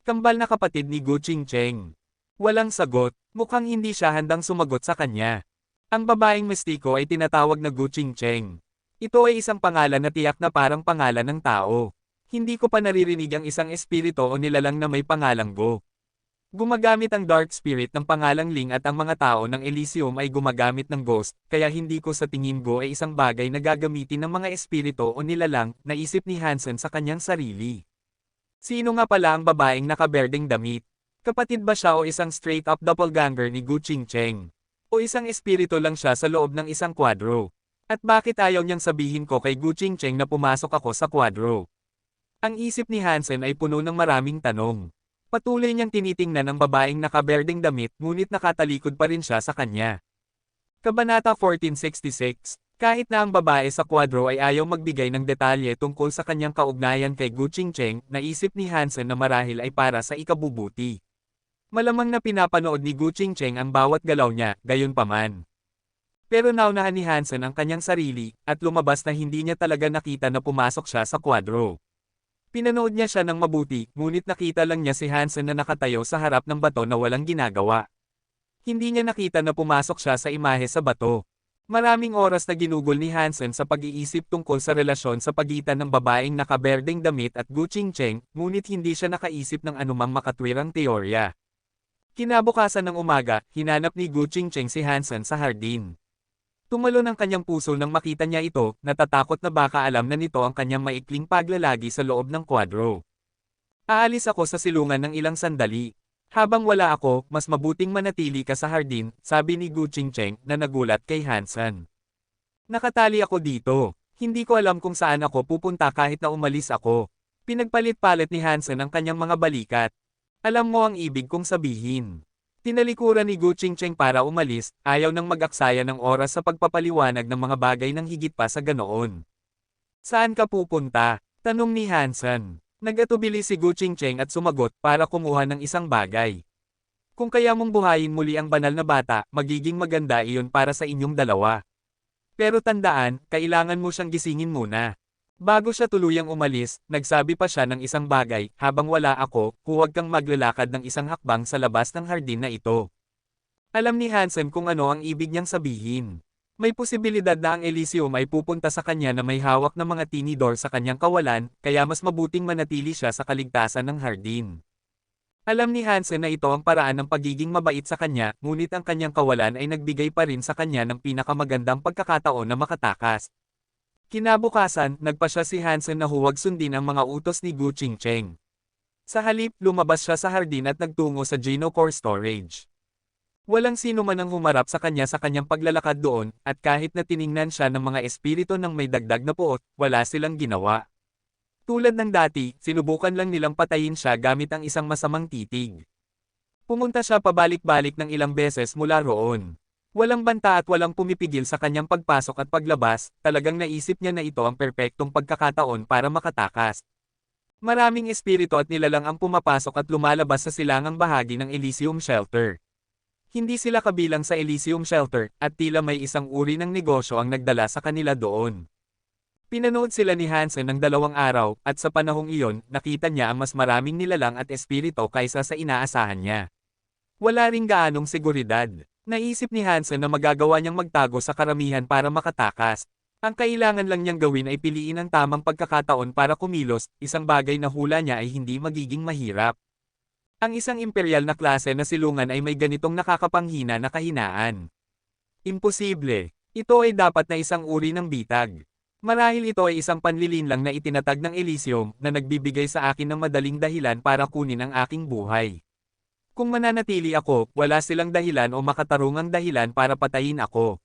Kambal na kapatid ni Gu Qingcheng. Walang sagot, mukhang hindi siya handang sumagot sa kanya. Ang babaeng mestiko ay tinatawag na Gu Qingcheng. Ito ay isang pangalan na tiyak na parang pangalan ng tao. Hindi ko pa naririnig ang isang espiritu o nilalang na may pangalang Go. Gumagamit ang Dark Spirit ng pangalang Ling at ang mga tao ng Elysium ay gumagamit ng Ghost, kaya hindi ko sa tingin Go ay isang bagay na gagamitin ng mga espiritu o nilalang, naisip ni Hansen sa kanyang sarili. Sino nga pala ang babaeng nakaberdeng damit? Kapatid ba siya o isang straight-up doppelganger ni Gu Qingcheng? O isang espiritu lang siya sa loob ng isang kwadro? At bakit ayaw niyang sabihin ko kay Gu Qingcheng na pumasok ako sa kwadro? Ang isip ni Hansen ay puno ng maraming tanong. Patuloy niyang tinitingnan ang babaeng nakaberdeng damit ngunit nakatalikod pa rin siya sa kanya. Kabanata 1466. Kahit na ang babae sa kwadro ay ayaw magbigay ng detalye tungkol sa kanyang kaugnayan kay Gu Qingcheng, naisip ni Hansen na marahil ay para sa ikabubuti. Malamang na pinapanood ni Gu Qingcheng ang bawat galaw niya, gayunpaman. Pero naunahan ni Hansen ang kanyang sarili, at lumabas na hindi niya talaga nakita na pumasok siya sa kwadro. Pinanood niya siya ng mabuti, ngunit nakita lang niya si Hansen na nakatayo sa harap ng bato na walang ginagawa. Hindi niya nakita na pumasok siya sa imahe sa bato. Maraming oras na ginugol ni Hansen sa pag-iisip tungkol sa relasyon sa pagitan ng babaeng nakaberdeng damit at Gu Qingcheng, ngunit hindi siya nakaisip ng anumang makatwirang teorya. Kinabukasan ng umaga, hinanap ni Gu Qingcheng si Hansen sa hardin. Tumalon ang kanyang puso nang makita niya ito, natatakot na baka alam na nito ang kanyang maikling paglalagi sa loob ng kwadro. Aalis ako sa silungan ng ilang sandali. Habang wala ako, mas mabuting manatili ka sa hardin, sabi ni Gu Qingcheng na nagulat kay Hansen. Nakatali ako dito. Hindi ko alam kung saan ako pupunta kahit na umalis ako. Pinagpalit-palit ni Hansen ang kanyang mga balikat. Alam mo ang ibig kong sabihin. Tinalikuran ni Gu Qingcheng para umalis, ayaw nang mag-aksaya ng oras sa pagpapaliwanag ng mga bagay ng higit pa sa ganoon. Saan ka pupunta? Tanong ni Hansen. Nag-atubili si Gu Qingcheng at sumagot para kumuha ng isang bagay. Kung kaya mong buhayin muli ang banal na bata, magiging maganda iyon para sa inyong dalawa. Pero tandaan, kailangan mo siyang gisingin muna. Bago siya tuluyang umalis, nagsabi pa siya ng isang bagay, habang wala ako, huwag kang maglalakad ng isang hakbang sa labas ng hardin na ito. Alam ni Hansen kung ano ang ibig niyang sabihin. May posibilidad na ang Elysium ay pupunta sa kanya na may hawak na mga tinidor sa kanyang kawalan, kaya mas mabuting manatili siya sa kaligtasan ng hardin. Alam ni Hansen na ito ang paraan ng pagiging mabait sa kanya, ngunit ang kanyang kawalan ay nagbigay pa rin sa kanya ng pinakamagandang pagkakataon na makatakas. Kinabukasan, nagpa siya si Hansen na huwag sundin ang mga utos ni Gu Qingcheng. Sa halip, lumabas siya sa hardin at nagtungo sa Geno Core Storage. Walang sino man ang humarap sa kanyang paglalakad doon, at kahit na tiningnan siya ng mga espiritu ng may dagdag na puot, wala silang ginawa. Tulad ng dati, sinubukan lang nilang patayin siya gamit ang isang masamang titig. Pumunta siya pabalik-balik ng ilang beses mula roon. Walang banta at walang pumipigil sa kanyang pagpasok at paglabas, talagang naisip niya na ito ang perpektong pagkakataon para makatakas. Maraming espiritu at nilalang ang pumapasok at lumalabas sa silangang bahagi ng Elysium Shelter. Hindi sila kabilang sa Elysium Shelter, at tila may isang uri ng negosyo ang nagdala sa kanila doon. Pinanood sila ni Hansen ng 2 araw, at sa panahong iyon, nakita niya ang mas maraming nilalang at espiritu kaysa sa inaasahan niya. Wala ring gaanong seguridad. Naisip ni Hansen na magagawa niyang magtago sa karamihan para makatakas. Ang kailangan lang niyang gawin ay piliin ang tamang pagkakataon para kumilos, isang bagay na hula niya ay hindi magiging mahirap. Ang isang imperial na klase na silungan ay may ganitong nakakapanghina na kahinaan. Imposible. Ito ay dapat na isang uri ng bitag. Marahil ito ay isang panlilinlang na itinatag ng Elysium na nagbibigay sa akin ng madaling dahilan para kunin ang aking buhay. Kung mananatili ako, wala silang dahilan o makatarungang dahilan para patayin ako.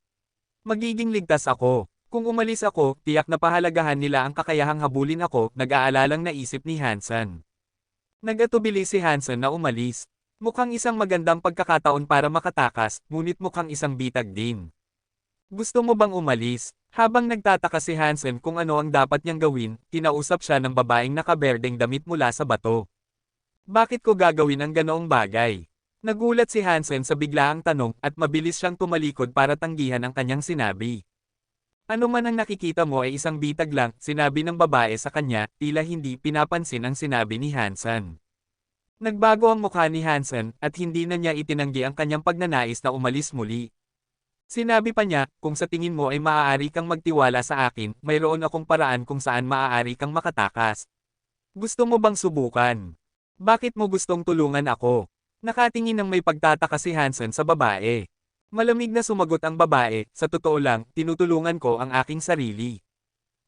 Magiging ligtas ako. Kung umalis ako, tiyak na pahalagahan nila ang kakayahang habulin ako, nag-aalalang naisip ni Hansen. Nagatubili si Hansen na umalis. Mukhang isang magandang pagkakataon para makatakas, ngunit mukhang isang bitag din. Gusto mo bang umalis? Habang nagtataka si Hansen kung ano ang dapat niyang gawin, kinausap siya ng babaeng nakaberdeng damit mula sa bato. Bakit ko gagawin ang ganoong bagay? Nagulat si Hansen sa biglaang tanong at mabilis siyang tumalikod para tanggihan ang kanyang sinabi. Ano man ang nakikita mo ay isang bitag lang, sinabi ng babae sa kanya, tila hindi pinapansin ang sinabi ni Hansen. Nagbago ang mukha ni Hansen at hindi na niya itinanggi ang kanyang pagnanais na umalis muli. Sinabi pa niya, kung sa tingin mo ay maaari kang magtiwala sa akin, mayroon akong paraan kung saan maaari kang makatakas. Gusto mo bang subukan? Bakit mo gustong tulungan ako? Nakatingin ng may pagtataka si Hansen sa babae. Malamig na sumagot ang babae, sa totoo lang, tinutulungan ko ang aking sarili.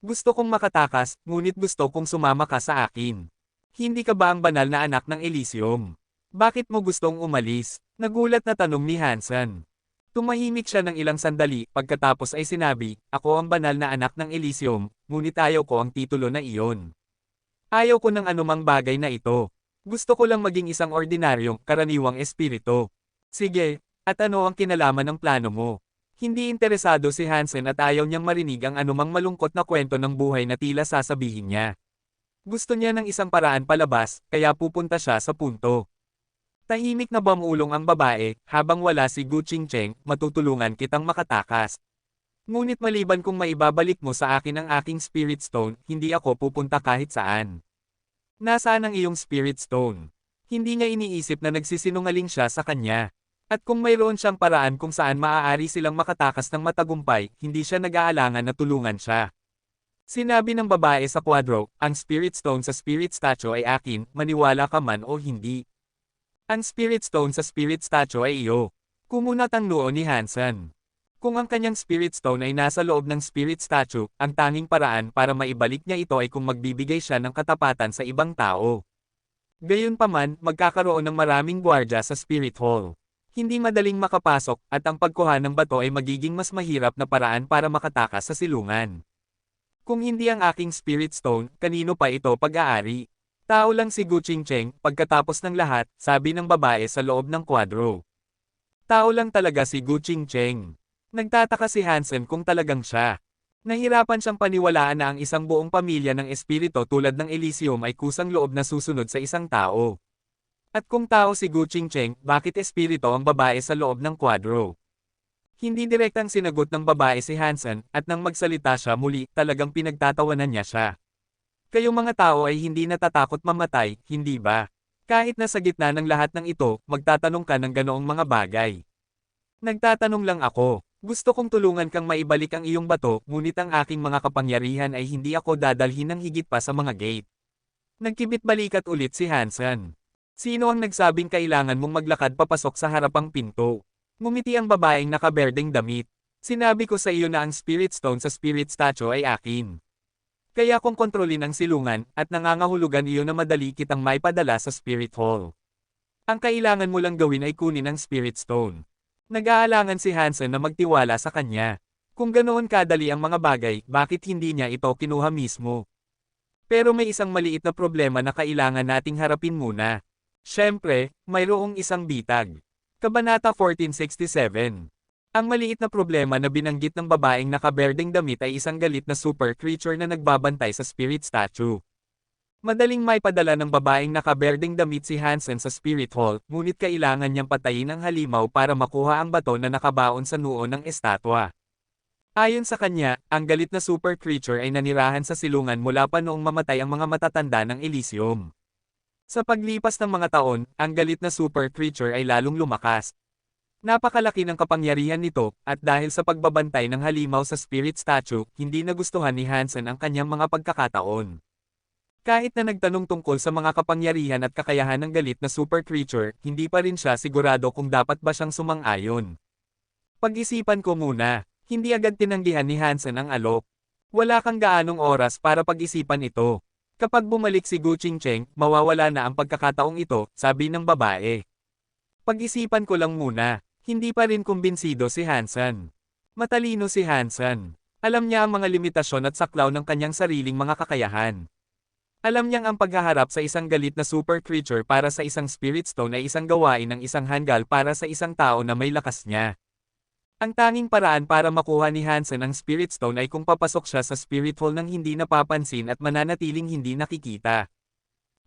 Gusto kong makatakas, ngunit gusto kong sumama ka sa akin. Hindi ka ba ang banal na anak ng Elysium? Bakit mo gustong umalis? Nagulat na tanong ni Hansen. Tumahimik siya ng ilang sandali, pagkatapos ay sinabi, ako ang banal na anak ng Elysium, ngunit ayaw ko ang titulo na iyon. Ayaw ko ng anumang bagay na ito. Gusto ko lang maging isang ordinaryong, karaniwang espiritu. Sige. At ano ang kinalaman ng plano mo? Hindi interesado si Hansen at ayaw niyang marinig ang anumang malungkot na kwento ng buhay na tila sasabihin niya. Gusto niya ng isang paraan palabas, kaya pupunta siya sa punto. Tahimik na bumulong ang babae, habang wala si Gu Qingcheng, matutulungan kitang makatakas. Ngunit maliban kung maibabalik mo sa akin ang aking Spirit Stone, hindi ako pupunta kahit saan. Nasaan ang iyong Spirit Stone? Hindi niya iniisip na nagsisinungaling siya sa kanya. At kung mayroon siyang paraan kung saan maaari silang makatakas ng matagumpay, hindi siya nag-aalangan na tulungan siya. Sinabi ng babae sa kwadro, ang Spirit Stone sa Spirit Statue ay akin, maniwala ka man o hindi. Ang Spirit Stone sa Spirit Statue ay iyo. Kumunat ang noo ni Hansen. Kung ang kanyang Spirit Stone ay nasa loob ng Spirit Statue, ang tanging paraan para maibalik niya ito ay kung magbibigay siya ng katapatan sa ibang tao. Gayunpaman, magkakaroon ng maraming gwardya sa Spirit Hall. Hindi madaling makapasok, at ang pagkuha ng bato ay magiging mas mahirap na paraan para makatakas sa silungan. Kung hindi ang aking Spirit Stone, kanino pa ito pag-aari? Tao lang si Gu Qingcheng, pagkatapos ng lahat, sabi ng babae sa loob ng kwadro. Tao lang talaga si Gu Qingcheng. Nagtataka si Hansen kung talagang siya. Nahirapan siyang paniwalaan na ang isang buong pamilya ng espiritu tulad ng Elysium ay kusang loob na susunod sa isang tao. At kung tao si Gu Qingcheng, bakit espiritu ang babae sa loob ng kwadro? Hindi direktang sinagot ng babae si Hansen, at nang magsalita siya muli, talagang pinagtatawanan niya siya. Kayong mga tao ay hindi natatakot mamatay, hindi ba? Kahit na sa gitna ng lahat ng ito, magtatanong ka ng ganoong mga bagay. Nagtatanong lang ako. Gusto kong tulungan kang maibalik ang iyong bato, ngunit ang aking mga kapangyarihan ay hindi ako dadalhin ng higit pa sa mga gate. Nagkibit-balikat ulit si Hansen. Sino ang nagsabing kailangan mong maglakad papasok sa harapang pinto? Ngumiti ang babaeng nakaberdeng damit. Sinabi ko sa iyo na ang Spirit Stone sa Spirit Statue ay akin. Kaya kung kontrolin ang silungan, at nangangahulugan iyo na madali kitang maipadala sa Spirit Hall. Ang kailangan mo lang gawin ay kunin ang Spirit Stone. Nag-aalangan si Hansen na magtiwala sa kanya. Kung ganoon kadali ang mga bagay, bakit hindi niya ito kinuha mismo? Pero may isang maliit na problema na kailangan nating harapin muna. Siyempre, mayroong isang bitag. Kabanata 1467. Ang maliit na problema na binanggit ng babaeng nakaberdeng damit ay isang galit na super creature na nagbabantay sa Spirit Statue. Madaling maipadala ng babaeng nakaberdeng damit si Hansen sa Spirit Hall, ngunit kailangan niyang patayin ang halimaw para makuha ang bato na nakabaon sa noo ng estatwa. Ayon sa kanya, ang galit na super creature ay nanirahan sa silungan mula pa noong mamatay ang mga matatanda ng Elysium. Sa paglipas ng mga taon, ang galit na super creature ay lalong lumakas. Napakalaki ng kapangyarihan nito, at dahil sa pagbabantay ng halimaw sa spirit statue, hindi nagustuhan ni Hansen ang kanyang mga pagkakataon. Kahit na nagtanong tungkol sa mga kapangyarihan at kakayahan ng galit na super creature, hindi pa rin siya sigurado kung dapat ba siyang sumang-ayon. Pag-isipan ko muna, hindi agad tinanggihan ni Hansen ang alok. Wala kang gaanong oras para pag-isipan ito. Kapag bumalik si Gu Qingcheng, mawawala na ang pagkakataong ito, sabi ng babae. Pag-isipan ko lang muna. Hindi pa rin kumbinsido si Hansen. Matalino si Hansen. Alam niya ang mga limitasyon at saklaw ng kanyang sariling mga kakayahan. Alam niyang ang paghaharap sa isang galit na super creature para sa isang spirit stone ay isang gawain ng isang hanggal para sa isang tao na may lakas niya. Ang tanging paraan para makuha ni Hansen ang spirit stone ay kung papasok siya sa spirit hall nang hindi napapansin at mananatiling hindi nakikita.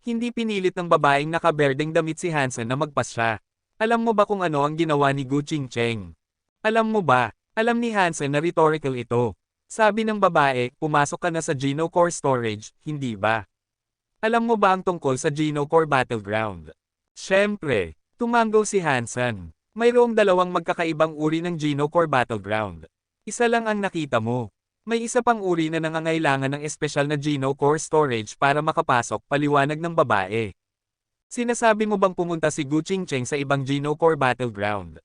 Hindi pinilit ng babaeng nakaberdeng damit si Hansen na magpasya. Alam mo ba kung ano ang ginawa ni Gu Qingcheng? Alam mo ba? Alam ni Hansen na rhetorical ito. Sabi ng babae, pumasok ka na sa Geno Core Storage, hindi ba? Alam mo ba ang tungkol sa Geno Core Battleground? Siyempre, tumango si Hansen. Mayroong dalawang magkakaibang uri ng Geno Core Battleground. Isa lang ang nakita mo. May isa pang uri na nangangailangan ng espesyal na Geno Core Storage para makapasok, paliwanag ng babae. Sinasabi mo bang pumunta si Gu Qingcheng sa ibang Geno Core Battleground?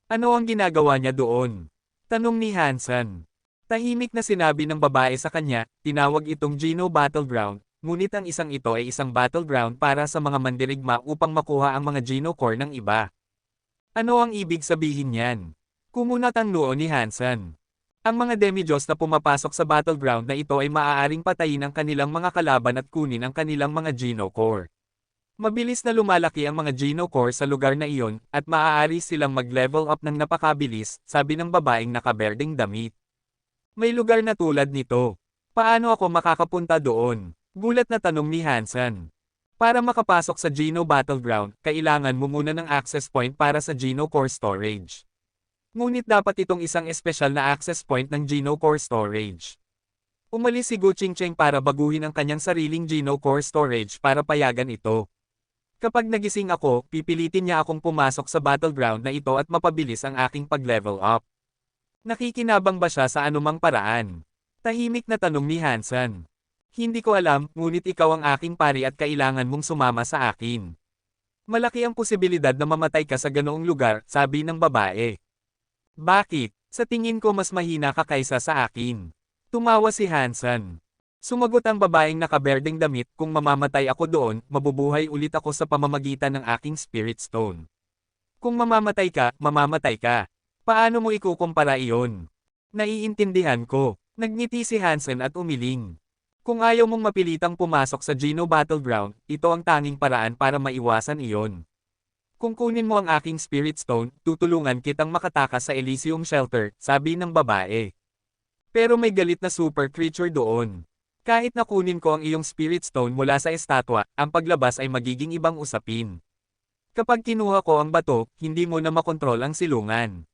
Ano ang ginagawa niya doon? Tanong ni Hansen. Tahimik na sinabi ng babae sa kanya, tinawag itong Geno Battleground, ngunit ang isang ito ay isang battleground para sa mga mandirigma upang makuha ang mga Geno Core ng iba. Ano ang ibig sabihin niyan? Kumunat ang noo ni Hansen. Ang mga demi-Diyos na pumapasok sa battleground na ito ay maaaring patayin ang kanilang mga kalaban at kunin ang kanilang mga Geno Core. Mabilis na lumalaki ang mga Geno Core sa lugar na iyon, at maaari silang mag-level up ng napakabilis, sabi ng babaeng nakaberdeng damit. May lugar na tulad nito. Paano ako makakapunta doon? Gulat na tanong ni Hansen. Para makapasok sa Geno Battleground, kailangan mo muna ng access point para sa Geno Core Storage. Ngunit dapat itong isang espesyal na access point ng Geno Core Storage. Umalis si Gu Qingcheng para baguhin ang kanyang sariling Geno Core Storage para payagan ito. Kapag nagising ako, pipilitin niya akong pumasok sa battleground na ito at mapabilis ang aking pag-level up. Nakikinabang ba siya sa anumang paraan? Tahimik na tanong ni Hansen. Hindi ko alam, ngunit ikaw ang aking pari at kailangan mong sumama sa akin. Malaki ang posibilidad na mamatay ka sa ganoong lugar, sabi ng babae. Bakit? Sa tingin ko mas mahina ka kaysa sa akin. Tumawa si Hansen. Sumagot ang babaeng nakaberdeng damit, kung mamamatay ako doon, mabubuhay ulit ako sa pamamagitan ng aking spirit stone. Kung mamamatay ka, mamamatay ka. Paano mo ikukumpara iyon? Naiintindihan ko. Nagngiti si Hansen at umiling. Kung ayaw mong mapilitang pumasok sa Geno Battleground, ito ang tanging paraan para maiwasan iyon. Kung kunin mo ang aking spirit stone, tutulungan kitang makatakas sa Elysium Shelter, sabi ng babae. Pero may galit na super creature doon. Kahit na kunin ko ang iyong spirit stone mula sa estatwa, ang paglabas ay magiging ibang usapin. Kapag kinuha ko ang bato, hindi mo na makontrol ang silungan.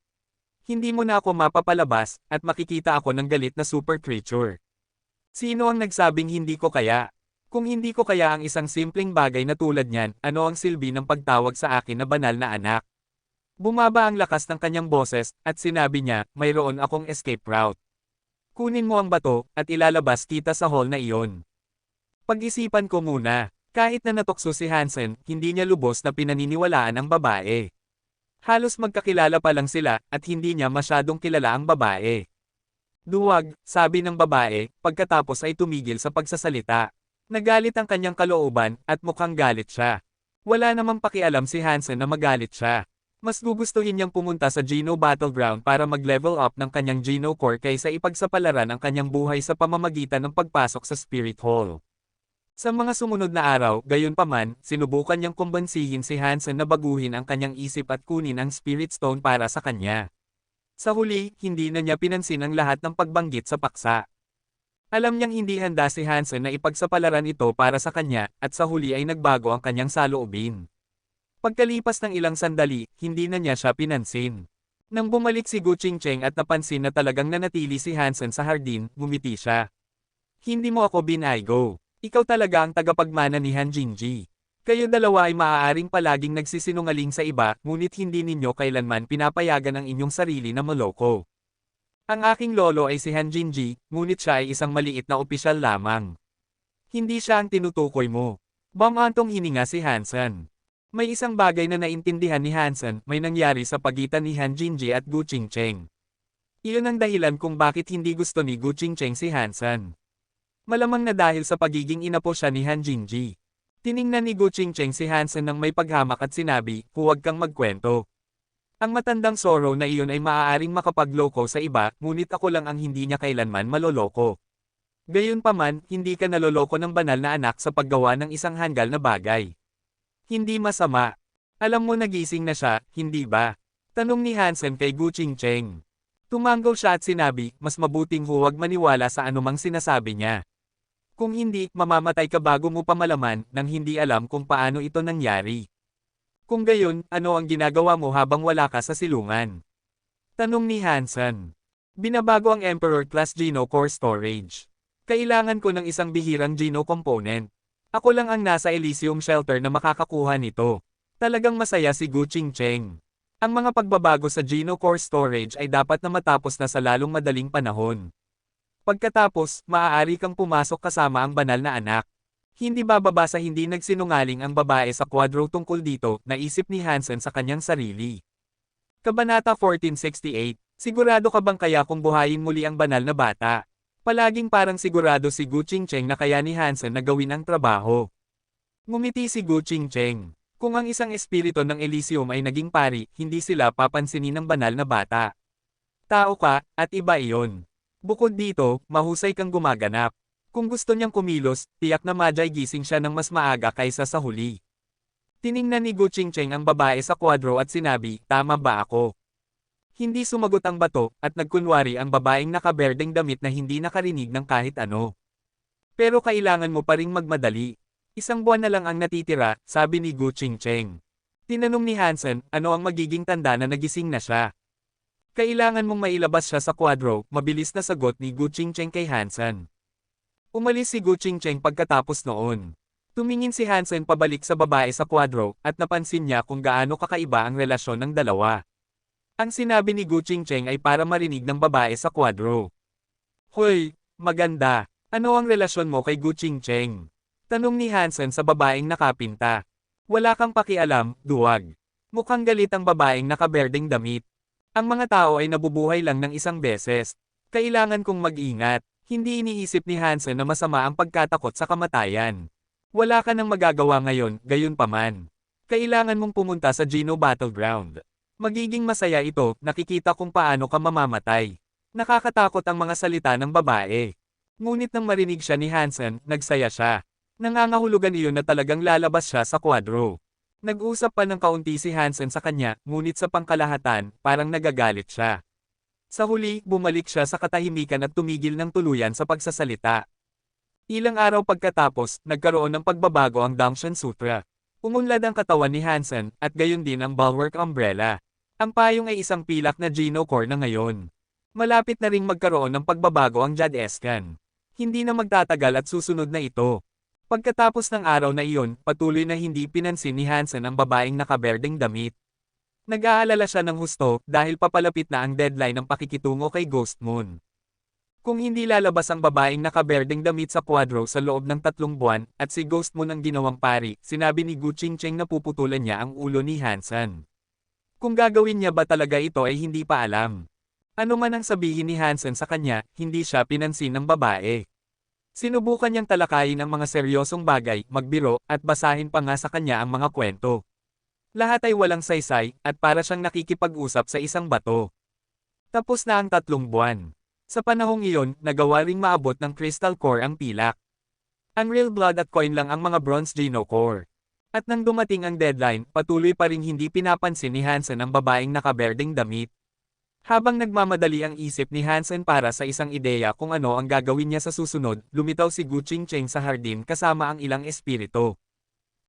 Hindi mo na ako mapapalabas, at makikita ako ng galit na super creature. Sino ang nagsabing hindi ko kaya? Kung hindi ko kaya ang isang simpleng bagay na tulad niyan, ano ang silbi ng pagtawag sa akin na banal na anak? Bumaba ang lakas ng kanyang boses, at sinabi niya, mayroon akong escape route. Kunin mo ang bato, at ilalabas kita sa hall na iyon. Pag-isipan ko muna. Kahit na natukso si Hansen, hindi niya lubos na pinaniniwalaan ang babae. Halos magkakilala pa lang sila, at hindi niya masyadong kilala ang babae. Duwag, sabi ng babae, pagkatapos ay tumigil sa pagsasalita. Nagalit ang kanyang kalooban, at mukhang galit siya. Wala namang pakialam si Hansen na magalit siya. Mas gugustuhin niyang pumunta sa Geno Battleground para mag-level up ng kanyang Geno Core kaysa ipagsapalaran ang kanyang buhay sa pamamagitan ng pagpasok sa Spirit Hall. Sa mga sumunod na araw, gayunpaman, sinubukan niyang kumbansihin si Hansen na baguhin ang kanyang isip at kunin ang Spirit Stone para sa kanya. Sa huli, hindi na niya pinansin ang lahat ng pagbanggit sa paksa. Alam niyang hindi handa si Hansen na ipagsapalaran ito para sa kanya, at sa huli ay nagbago ang kanyang saloobin. Pagkalipas ng ilang sandali, hindi na niya siya pinansin. Nang bumalik si Gu Qingcheng at napansin na talagang nanatili si Hansen sa hardin, ngumiti siya. Hindi mo ako binaygo. Ikaw talaga ang tagapagmana ni Han Jingji. Kayo dalawa ay maaaring palaging nagsisinungaling sa iba, ngunit hindi ninyo kailanman pinapayagan ang inyong sarili na maloko. Ang aking lolo ay si Han Jinji, ngunit siya ay isang maliit na opisyal lamang. Hindi siya ang tinutukoy mo. Bumantong hininga si Hansen. May isang bagay na naintindihan ni Hansen, may nangyari sa pagitan ni Han Jinji at Gu Qingcheng. Iyon ang dahilan kung bakit hindi gusto ni Gu Qingcheng si Hansen. Malamang na dahil sa pagiging inapo siya ni Han Jinji. Tiningnan ni Gu Qingcheng si Hansen nang may paghamak at sinabi, huwag kang magkwento. Ang matandang Zoro na iyon ay maaaring makapagloko sa iba, ngunit ako lang ang hindi niya kailanman maloloko. Gayunpaman, hindi ka naloloko ng banal na anak sa paggawa ng isang hanggal na bagay. Hindi masama. Alam mo nagising na siya, hindi ba? Tanong ni Hansen kay Gu Qingcheng. Tumanggaw siya at sinabi, mas mabuting huwag maniwala sa anumang sinasabi niya. Kung hindi, mamamatay ka bago mo pa malaman, nang hindi alam kung paano ito nangyari. Kung gayon, ano ang ginagawa mo habang wala ka sa silungan? Tanong ni Hansen. Binabago ang Emperor-class Geno Core Storage. Kailangan ko ng isang bihirang Geno component. Ako lang ang nasa Elysium Shelter na makakakuha nito. Talagang masaya si Gu Qingcheng. Ang mga pagbabago sa Geno Core Storage ay dapat na matapos na sa lalong madaling panahon. Pagkatapos, maaari kang pumasok kasama ang banal na anak. Hindi bababa sa hindi nagsinungaling ang babae sa kwadro tungkol dito, naisip ni Hansen sa kanyang sarili. Kabanata 1468, sigurado ka bang kaya kung buhayin muli ang banal na bata? Palaging parang sigurado si Gu Qingcheng na kaya ni Hansen na gawin ang trabaho. Ngumiti si Gu Qingcheng. Kung ang isang espiritu ng Elysium ay naging pari, hindi sila papansinin ng banal na bata. Tao ka, at iba iyon. Bukod dito, mahusay kang gumaganap. Kung gusto niyang kumilos, tiyak na madyay gising siya ng mas maaga kaysa sa huli. Tiningnan ni Gu Qingcheng ang babae sa kwadro at sinabi, tama ba ako? Hindi sumagot ang bato, at nagkunwari ang babaeng nakaberdeng damit na hindi nakarinig ng kahit ano. Pero kailangan mo pa ring magmadali. Isang buwan na lang ang natitira, sabi ni Gu Qingcheng. Tinanong ni Hansen, ano ang magiging tanda na nagising na siya? Kailangan mong mailabas siya sa kwadro, mabilis na sagot ni Gu Qingcheng kay Hansen. Umalis si Gu Qingcheng pagkatapos noon. Tumingin si Hansen pabalik sa babae sa kwadro, at napansin niya kung gaano kakaiba ang relasyon ng dalawa. Ang sinabi ni Gu Qingcheng ay para marinig ng babae sa kwadro. Hoy, maganda. Ano ang relasyon mo kay Gu Qingcheng? Tanong ni Hansen sa babaeng nakapinta. Wala kang pakialam, duwag. Mukhang galit ang babaeng nakaberdeng damit. Ang mga tao ay nabubuhay lang ng isang beses. Kailangan kong mag-ingat. Hindi iniisip ni Hansen na masama ang pagkatakot sa kamatayan. Wala ka nang magagawa ngayon, gayunpaman. Kailangan mong pumunta sa Geno Battleground. Magiging masaya ito, nakikita kung paano ka mamamatay. Nakakatakot ang mga salita ng babae. Ngunit nang marinig siya ni Hansen, nagsaya siya. Nangangahulugan iyon na talagang lalabas siya sa kwadro. Nag-usap pa ng kaunti si Hansen sa kanya, ngunit sa pangkalahatan, parang nagagalit siya. Sa huli, bumalik siya sa katahimikan at tumigil ng tuluyan sa pagsasalita. Ilang araw pagkatapos, nagkaroon ng pagbabago ang Dangshan Sutra. Umunlad ang katawan ni Hansen, at gayon din ang Bulwark Umbrella. Ang payong ay isang pilak na Geno Core na ngayon. Malapit na ring magkaroon ng pagbabago ang Jad Escan. Hindi na magtatagal at susunod na ito. Pagkatapos ng araw na iyon, patuloy na hindi pinansin ni Hansen ang babaeng nakaberdeng damit. Nag-aalala siya ng husto dahil papalapit na ang deadline ng pakikitungo kay Ghost Moon. Kung hindi lalabas ang babaeng nakaberdeng damit sa kwadro sa loob ng 3 buwan, at si Ghost Moon ang ginawang pari, sinabi ni Gu Qingcheng na puputulan niya ang ulo ni Hansen. Kung gagawin niya ba talaga ito ay hindi pa alam. Ano man ang sabihin ni Hansen sa kanya, hindi siya pinansin ng babae. Sinubukan niyang talakayin ang mga seryosong bagay, magbiro, at basahin pa nga sa kanya ang mga kwento. Lahat ay walang saysay, at para siyang nakikipag-usap sa isang bato. Tapos na ang 3 buwan. Sa panahong iyon, nagawa ring maabot ng Crystal Core ang pilak. Ang Real Blood at Coin lang ang mga Bronze Geno Core. At nang dumating ang deadline, patuloy pa ring hindi pinapansin ni Hansen ang babaeng nakaberdeng damit. Habang nagmamadali ang isip ni Hansen para sa isang ideya kung ano ang gagawin niya sa susunod, lumitaw si Gu Qingcheng sa hardin kasama ang ilang espiritu.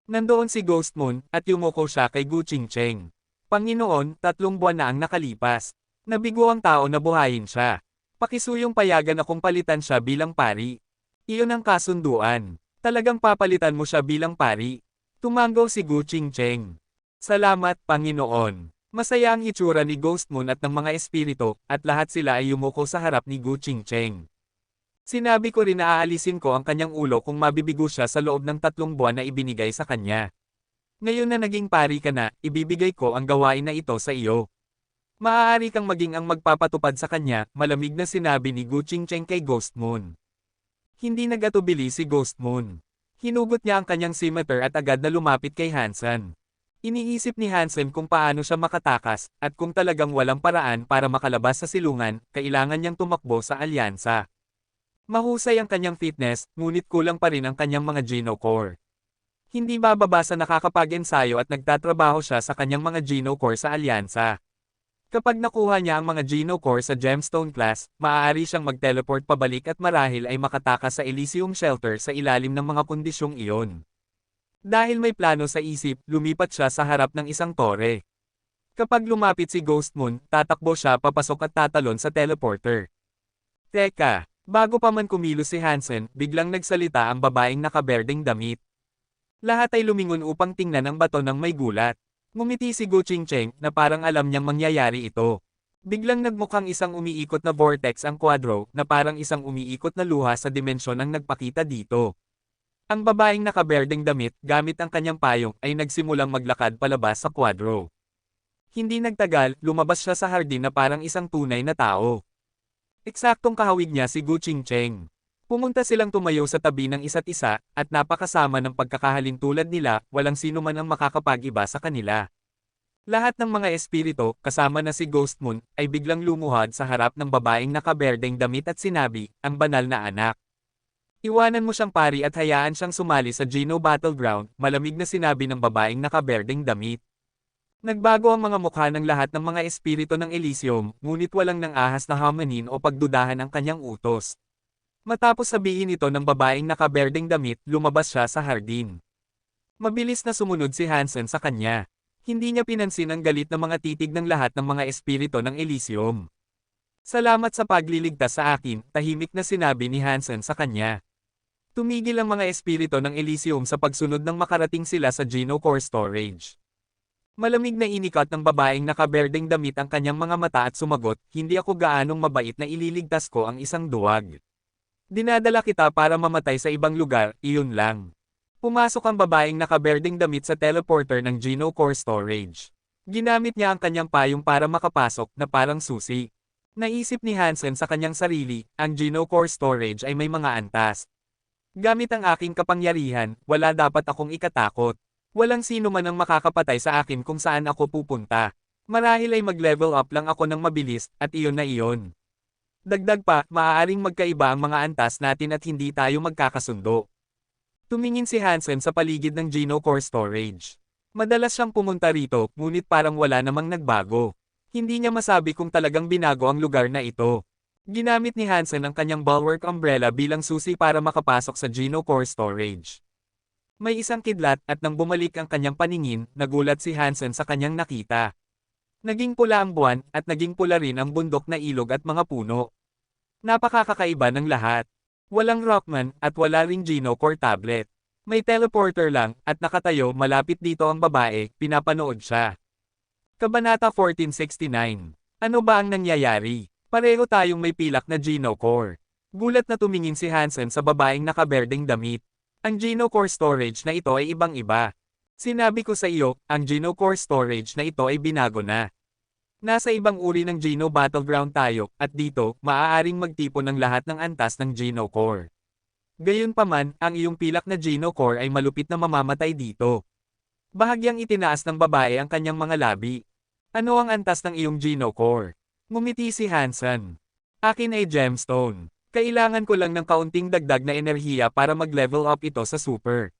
Nandoon si Ghost Moon, at yumuko siya kay Gu Qingcheng. Panginoon, 3 buwan na ang nakalipas. Nabigo ang tao na buhayin siya. Pakisuyong payagan akong palitan siya bilang pari. Iyon ang kasunduan. Talagang papalitan mo siya bilang pari. Tumango si Gu Qingcheng. Salamat, Panginoon. Masaya ang itsura ni Ghost Moon at ng mga espiritu, at lahat sila ay yumuko sa harap ni Gu Qingcheng. Sinabi ko rin na aalisin ko ang kanyang ulo kung mabibigo siya sa loob ng 3 buwan na ibinigay sa kanya. Ngayon na naging pari ka na, ibibigay ko ang gawain na ito sa iyo. Maaari kang maging ang magpapatupad sa kanya, malamig na sinabi ni Gu Qingcheng kay Ghost Moon. Hindi nagatubili si Ghost Moon. Hinugot niya ang kanyang scimitar at agad na lumapit kay Hansen. Iniisip ni Hansen kung paano siya makatakas, at kung talagang walang paraan para makalabas sa silungan, kailangan niyang tumakbo sa alyansa. Mahusay ang kanyang fitness, ngunit kulang pa rin ang kanyang mga Geno Core. Hindi bababa sa nakakapag-ensayo at nagtatrabaho siya sa kanyang mga Geno Core sa alyansa. Kapag nakuha niya ang mga Geno Core sa Gemstone class, maaari siyang mag-teleport pabalik at marahil ay makatakas sa Elysium Shelter sa ilalim ng mga kondisyong iyon. Dahil may plano sa isip, lumipat siya sa harap ng isang tore. Kapag lumapit si Ghost Moon, tatakbo siya papasok at tatalon sa teleporter. Teka, bago pa man kumilos si Hansen, biglang nagsalita ang babaeng nakaberdeng damit. Lahat ay lumingon upang tingnan ang bato ng may gulat. Ngumiti si Gu Qingcheng na parang alam niyang mangyayari ito. Biglang nagmukhang isang umiikot na vortex ang Quadro na parang isang umiikot na luha sa dimensyon ang nagpakita dito. Ang babaeng nakaberdeng damit gamit ang kanyang payong ay nagsimulang maglakad palabas sa Quadro. Hindi nagtagal, lumabas siya sa hardin na parang isang tunay na tao. Eksaktong kahawig niya si Gu Qingcheng. Pumunta silang tumayo sa tabi ng isa't isa, at napakasama ng pagkakahalin tulad nila, walang sino man ang makakapag-iba sa kanila. Lahat ng mga espiritu, kasama na si Ghost Moon, ay biglang lumuhad sa harap ng babaeng nakaberdeng damit at sinabi, ang banal na anak. Iwanan mo siyang pari at hayaan siyang sumali sa Geno Battleground, malamig na sinabi ng babaeng nakaberdeng damit. Nagbago ang mga mukha ng lahat ng mga espiritu ng Elysium, ngunit walang nang ahas na hamanin o pagdudahan ang kanyang utos. Matapos sabihin ito ng babaeng nakaberdeng damit, lumabas siya sa hardin. Mabilis na sumunod si Hansen sa kanya. Hindi niya pinansin ang galit ng mga titig ng lahat ng mga espiritu ng Elysium. Salamat sa pagliligtas sa akin, tahimik na sinabi ni Hansen sa kanya. Tumigil ang mga espiritu ng Elysium sa pagsunod nang makarating sila sa Geno Core Storage. Malamig na inikat ng babaeng nakaberdeng damit ang kanyang mga mata at sumagot, hindi ako gaanong mabait na ililigtas ko ang isang duwag. Dinadala kita para mamatay sa ibang lugar, iyon lang. Pumasok ang babaeng nakaberdeng damit sa teleporter ng Geno Core Storage. Ginamit niya ang kanyang payong para makapasok na parang susi. Naisip ni Hansen sa kanyang sarili, ang Geno Core Storage ay may mga antas. Gamit ang aking kapangyarihan, wala dapat akong ikatakot. Walang sino man ang makakapatay sa akin kung saan ako pupunta. Marahil ay mag-level up lang ako ng mabilis, at iyon na iyon. Dagdag pa, maaaring magkaiba ang mga antas natin at hindi tayo magkakasundo. Tumingin si Hansen sa paligid ng Geno Core Storage. Madalas siyang pumunta rito, ngunit parang wala namang nagbago. Hindi niya masabi kung talagang binago ang lugar na ito. Ginamit ni Hansen ang kanyang bulwark umbrella bilang susi para makapasok sa Geno Core Storage. May isang kidlat at nang bumalik ang kanyang paningin, nagulat si Hansen sa kanyang nakita. Naging pula ang buwan, at naging pula rin ang bundok na ilog at mga puno. Napakakakaiba ng lahat. Walang Rockman, at wala ring Geno Core tablet. May teleporter lang, at nakatayo malapit dito ang babae, pinapanood siya. Kabanata 1469. Ano ba ang nangyayari? Pareho tayong may pilak na Geno Core. Gulat na tumingin si Hansen sa babaeng nakaberdeng damit. Ang Geno Core Storage na ito ay ibang-iba. Sinabi ko sa iyo, ang Geno Core Storage na ito ay binago na. Nasa ibang uri ng Geno Battleground tayo, at dito, maaaring magtipon ng lahat ng antas ng Geno Core. Gayunpaman, ang iyong pilak na Geno Core ay malupit na mamamatay dito. Bahagyang itinaas ng babae ang kanyang mga labi. Ano ang antas ng iyong Geno Core? Ngumiti si Hansen. Akin ay gemstone. Kailangan ko lang ng kaunting dagdag na enerhiya para mag-level up ito sa super.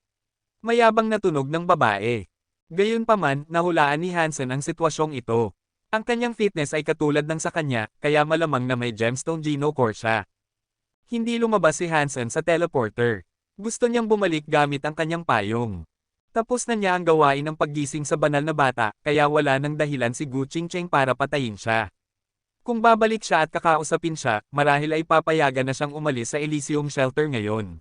Mayabang na tunog ng babae. Gayunpaman, nahulaan ni Hansen ang sitwasyong ito. Ang kanyang fitness ay katulad ng sa kanya, kaya malamang na may gemstone Geno Core siya. Hindi lumabas si Hansen sa teleporter. Gusto niyang bumalik gamit ang kanyang payong. Tapos na niya ang gawain ng paggising sa banal na bata, kaya wala nang dahilan si Gu Qingcheng para patayin siya. Kung babalik siya at kakausapin siya, marahil ay papayagan na siyang umalis sa Elysium Shelter ngayon.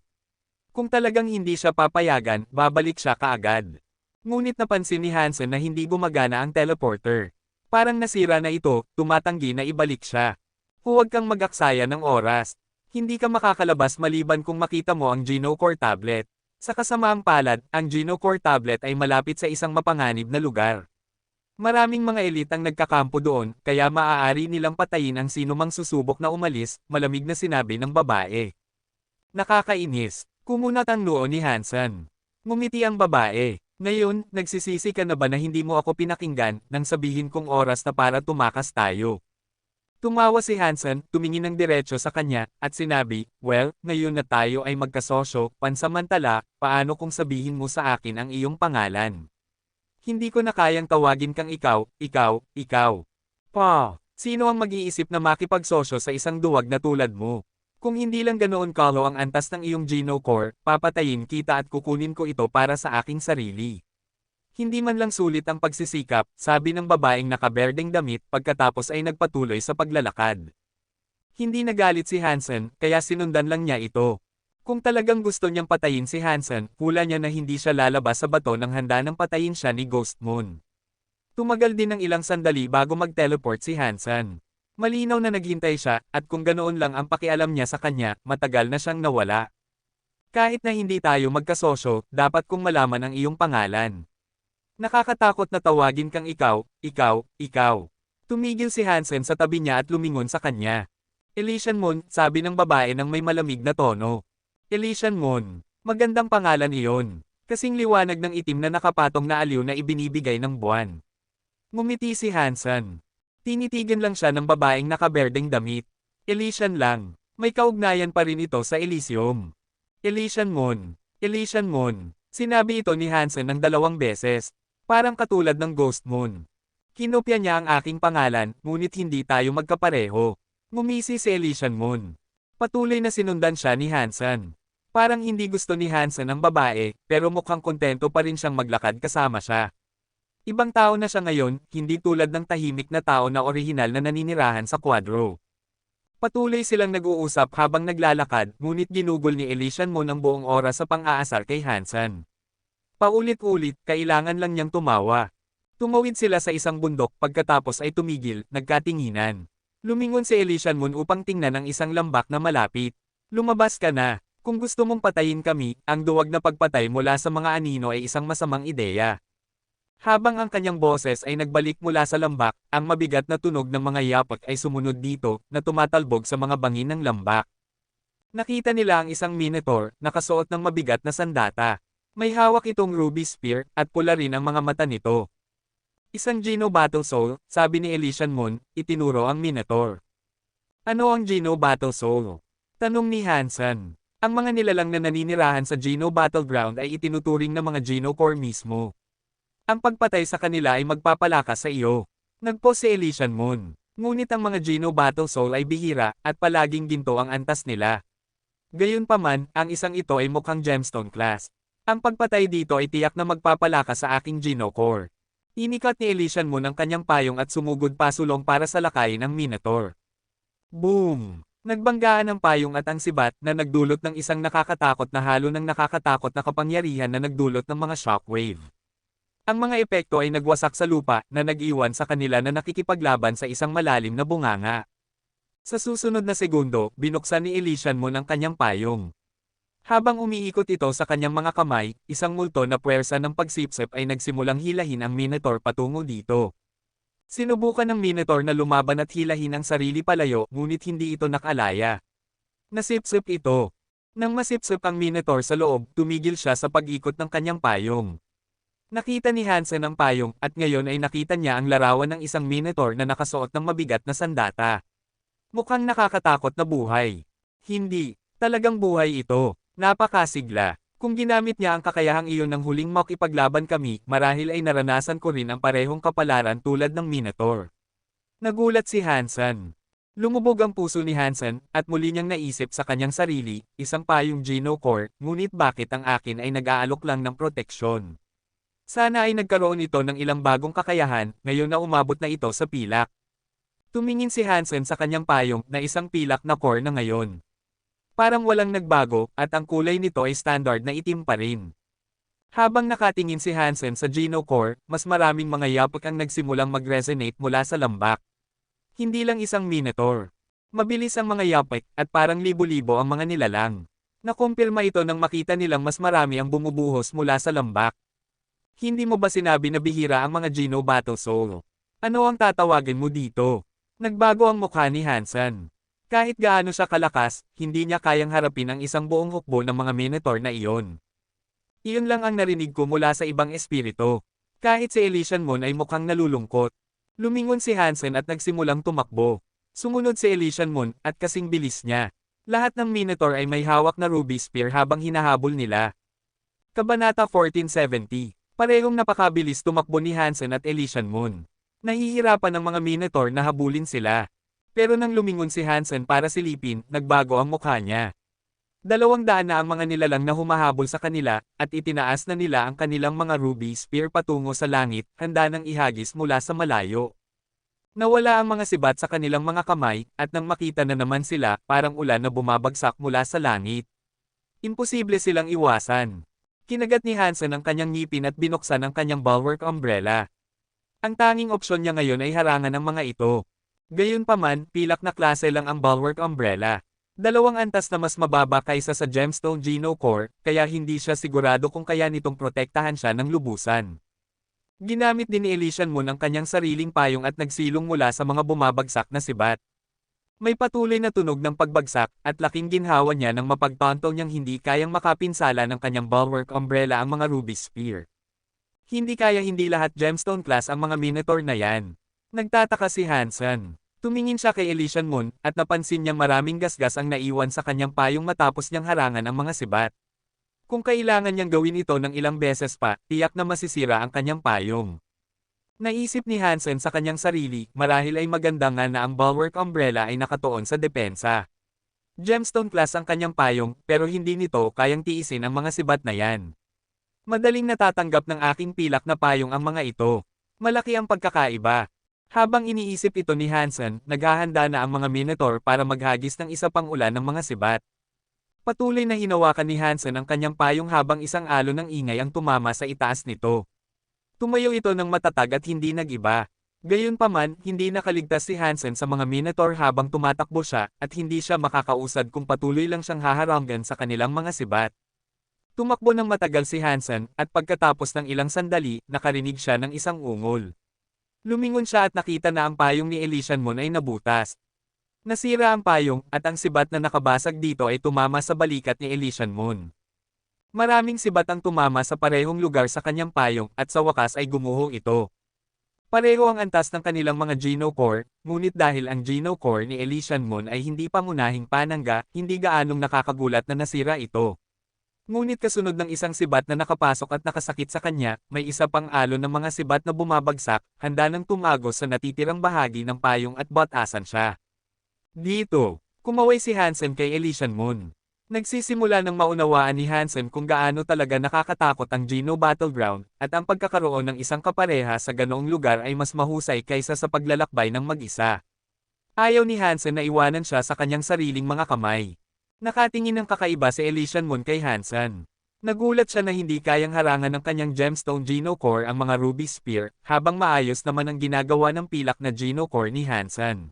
Kung talagang hindi siya papayagan, babalik siya kaagad. Ngunit napansin ni Hansen na hindi gumagana ang teleporter. Parang nasira na ito, tumatanggi na ibalik siya. Huwag kang mag-aksaya ng oras. Hindi ka makakalabas maliban kung makita mo ang GenoCore tablet. Sa kasamaang palad, ang GenoCore tablet ay malapit sa isang mapanganib na lugar. Maraming mga elite ang nagkakampo doon, kaya maaari nilang patayin ang sinumang susubok na umalis, malamig na sinabi ng babae. Nakakainis. Kumunat ang noo ni Hansen. Ngumiti ang babae. Ngayon, nagsisisi ka na ba na hindi mo ako pinakinggan nang sabihin kong oras na para tumakas tayo? Tumawa si Hansen, tumingin ng diretso sa kanya, at sinabi, well, ngayon na tayo ay magkasosyo, pansamantala, paano kung sabihin mo sa akin ang iyong pangalan? Hindi ko na kayang tawagin kang ikaw, ikaw. Pa, sino ang mag-iisip na makipagsosyo sa isang duwag na tulad mo? Kung hindi lang ganoon kalo ang antas ng iyong GenoCore, papatayin kita at kukunin ko ito para sa aking sarili. Hindi man lang sulit ang pagsisikap, sabi ng babaeng nakaberdeng damit pagkatapos ay nagpatuloy sa paglalakad. Hindi nagalit si Hansen, kaya sinundan lang niya ito. Kung talagang gusto niyang patayin si Hansen, hula niya na hindi siya lalabas sa bato nang handa nang patayin siya ni Ghost Moon. Tumagal din ng ilang sandali bago mag-teleport si Hansen. Malinaw na naghintay siya, at kung ganoon lang ang pakialam niya sa kanya, matagal na siyang nawala. Kahit na hindi tayo magkasosyo, dapat kong malaman ang iyong pangalan. Nakakatakot na tawagin kang ikaw. Tumigil si Hansen sa tabi niya at lumingon sa kanya. Elysian Moon, sabi ng babae ng may malamig na tono. Elysian Moon, magandang pangalan iyon. Kasing liwanag ng itim na nakapatong na aliw na ibinibigay ng buwan. Ngumiti si Hansen. Tinitigan lang siya ng babaeng nakaberdeng damit. Elysian lang. May kaugnayan pa rin ito sa Elysium. Elysian Moon. Sinabi ito ni Hansen ng 2 beses. Parang katulad ng Ghost Moon. Kinopya niya ang aking pangalan, ngunit hindi tayo magkapareho. Ngumisi si Elysian Moon. Patuloy na sinundan siya ni Hansen. Parang hindi gusto ni Hansen ang babae, pero mukhang kontento pa rin siyang maglakad kasama siya. Ibang tao na siya ngayon, hindi tulad ng tahimik na tao na orihinal na naninirahan sa kwadro. Patuloy silang nag-uusap habang naglalakad, ngunit ginugol ni Elysian Moon ang buong oras sa pang-aasar kay Hansen. Paulit-ulit, kailangan lang niyang tumawa. Tumawid sila sa isang bundok pagkatapos ay tumigil, nagkatinginan. Lumingon si Elysian Moon upang tingnan ang isang lambak na malapit. Lumabas ka na. Kung gusto mong patayin kami, ang duwag na pagpatay mula sa mga anino ay isang masamang ideya. Habang ang kanyang boses ay nagbalik mula sa lambak, ang mabigat na tunog ng mga yapak ay sumunod dito, na tumatalbog sa mga bangin ng lambak. Nakita nila ang isang minotaur, nakasuot ng mabigat na sandata. May hawak itong ruby spear, at pula rin ang mga mata nito. Isang Geno Battle Soul, sabi ni Elysian Moon, itinuro ang minotaur. Ano ang Geno Battle Soul? Tanong ni Hansen. Ang mga nilalang na naninirahan sa Geno Battleground ay itinuturing na mga GenoCore mismo. Ang pagpatay sa kanila ay magpapalakas sa iyo. Nagpost si Elysian Moon. Ngunit ang mga Geno Battle Soul ay bihira, at palaging ginto ang antas nila. Gayunpaman, ang isang ito ay mukhang gemstone class. Ang pagpatay dito ay tiyak na magpapalakas sa aking GenoCore. Inikat ni Elysian Moon ang kanyang payong at sumugod pasulong para sa lakayin ang minotaur. Boom! Nagbanggaan ang payong at ang sibat na nagdulot ng isang nakakatakot na halo ng nakakatakot na kapangyarihan na nagdulot ng mga shockwave. Ang mga epekto ay nagwasak sa lupa na nag-iwan sa kanila na nakikipaglaban sa isang malalim na bunganga. Sa susunod na segundo, binuksan ni Elysian Moon ang kanyang payong. Habang umiikot ito sa kanyang mga kamay, isang multo na puwersa ng pagsipsip ay nagsimulang hilahin ang minotaur patungo dito. Sinubukan ng minotaur na lumaban at hilahin ang sarili palayo, ngunit hindi ito nakalaya. Nasipsip ito. Nang masipsip ang minotaur sa loob, tumigil siya sa pag-ikot ng kanyang payong. Nakita ni Hansen ang payong, at ngayon ay nakita niya ang larawan ng isang minotaur na nakasuot ng mabigat na sandata. Mukhang nakakatakot na buhay. Hindi, talagang buhay ito. Napakasigla. Kung ginamit niya ang kakayahang iyon ng huling makipaglaban kami, marahil ay naranasan ko rin ang parehong kapalaran tulad ng minotaur. Nagulat si Hansen. Lumubog ang puso ni Hansen, at muli niyang naisip sa kanyang sarili, isang payong GenoCore, ngunit bakit ang akin ay nag-aalok lang ng proteksyon? Sana ay nagkaroon ito ng ilang bagong kakayahan, ngayon na umabot na ito sa pilak. Tumingin si Hansen sa kanyang payong na isang pilak na core na ngayon. Parang walang nagbago, at ang kulay nito ay standard na itim pa rin. Habang nakatingin si Hansen sa Geno Core, mas maraming mga yapak ang nagsimulang mag-resonate mula sa lambak. Hindi lang isang Minotaur. Mabilis ang mga yapak at parang libo-libo ang mga nilalang. Nakumpirma ito nang makita nilang mas marami ang bumubuhos mula sa lambak. Hindi mo ba sinabi na bihira ang mga Geno Battle Soul? Ano ang tatawagin mo dito? Nagbago ang mukha ni Hansen. Kahit gaano siya kalakas, hindi niya kayang harapin ang isang buong hukbo ng mga Minotaur na iyon. Iyon lang ang narinig ko mula sa ibang espiritu. Kahit si Elysian Moon ay mukhang nalulungkot. Lumingon si Hansen at nagsimulang tumakbo. Sumunod si Elysian Moon at kasing bilis niya. Lahat ng Minotaur ay may hawak na ruby spear habang hinahabol nila. Kabanata 1470. Parehong napakabilis tumakbo ni Hansen at Elysian Moon. Nahihirapan ang mga Minotaur na habulin sila. Pero nang lumingon si Hansen para silipin, nagbago ang mukha niya. 200 na ang mga nilalang na humahabol sa kanila, at itinaas na nila ang kanilang mga ruby spear patungo sa langit, handa nang ihagis mula sa malayo. Nawala ang mga sibat sa kanilang mga kamay, at nang makita na naman sila, parang ulan na bumabagsak mula sa langit. Imposible silang iwasan. Kinagat ni Hansen ang kanyang ngipin at binuksan ang kanyang bulwark umbrella. Ang tanging opsyon niya ngayon ay harangan ang mga ito. Gayunpaman, pilak na klase lang ang bulwark umbrella. 2 antas na mas mababa kaysa sa Gemstone Geno Core, kaya hindi siya sigurado kung kaya nitong protektahan siya ng lubusan. Ginamit din ni Elysian Moon ang kanyang sariling payong at nagsilong mula sa mga bumabagsak na sibat. May patuloy na tunog ng pagbagsak, at laking ginhawa niya nang mapagtanto niyang hindi kayang makapinsala ng kanyang bulwark umbrella ang mga ruby spear. Hindi lahat Gemstone class ang mga Minotaur na yan. Nagtataka si Hansen. Tumingin siya kay Elysian Moon, at napansin niyang maraming gasgas ang naiwan sa kanyang payong matapos niyang harangan ang mga sibat. Kung kailangan niyang gawin ito ng ilang beses pa, tiyak na masisira ang kanyang payong. Naisip ni Hansen sa kanyang sarili, marahil ay maganda nga na ang bulwark umbrella ay nakatuon sa depensa. Gemstone class ang kanyang payong, pero hindi nito kayang tiisin ang mga sibat na yan. Madaling natatanggap ng aking pilak na payong ang mga ito. Malaki ang pagkakaiba. Habang iniisip ito ni Hansen, naghahanda na ang mga Minotaur para maghagis ng isa pang ulan ng mga sibat. Patuloy na hinawakan ni Hansen ang kanyang payong habang isang alon ng ingay ang tumama sa itaas nito. Tumayo ito ng matatag at hindi nag-iba. Gayunpaman, hindi nakaligtas si Hansen sa mga Minotaur habang tumatakbo siya, at hindi siya makakausad kung patuloy lang siyang haharanggan sa kanilang mga sibat. Tumakbo ng matagal si Hansen, at pagkatapos ng ilang sandali, nakarinig siya ng isang ungol. Lumingon siya at nakita na ang payong ni Elysian Moon ay nabutas. Nasira ang payong, at ang sibat na nakabasag dito ay tumama sa balikat ni Elysian Moon. Maraming sibat ang tumama sa parehong lugar sa kanyang payong, at sa wakas ay gumuho ito. Pareho ang antas ng kanilang mga Geno Core, ngunit dahil ang Geno Core ni Elysian Moon ay hindi pangunahing panangga, hindi gaanong nakakagulat na nasira ito. Ngunit kasunod ng isang sibat na nakapasok at nakasakit sa kanya, may isa pang alon ng mga sibat na bumabagsak, handa nang tumagos sa natitirang bahagi ng payong at batasan siya. Dito, kumaway si Hansen kay Elysian Moon. Nagsisimula ng maunawaan ni Hansen kung gaano talaga nakakatakot ang Geno Battleground, at ang pagkakaroon ng isang kapareha sa ganoong lugar ay mas mahusay kaysa sa paglalakbay ng mag-isa. Ayaw ni Hansen na iwanan siya sa kanyang sariling mga kamay. Nakatingin ng kakaiba si Elysian Moon kay Hansen. Nagulat siya na hindi kayang harangan ng kanyang Gemstone Geno Core ang mga ruby spear, habang maayos naman ang ginagawa ng pilak na Geno Core ni Hansen.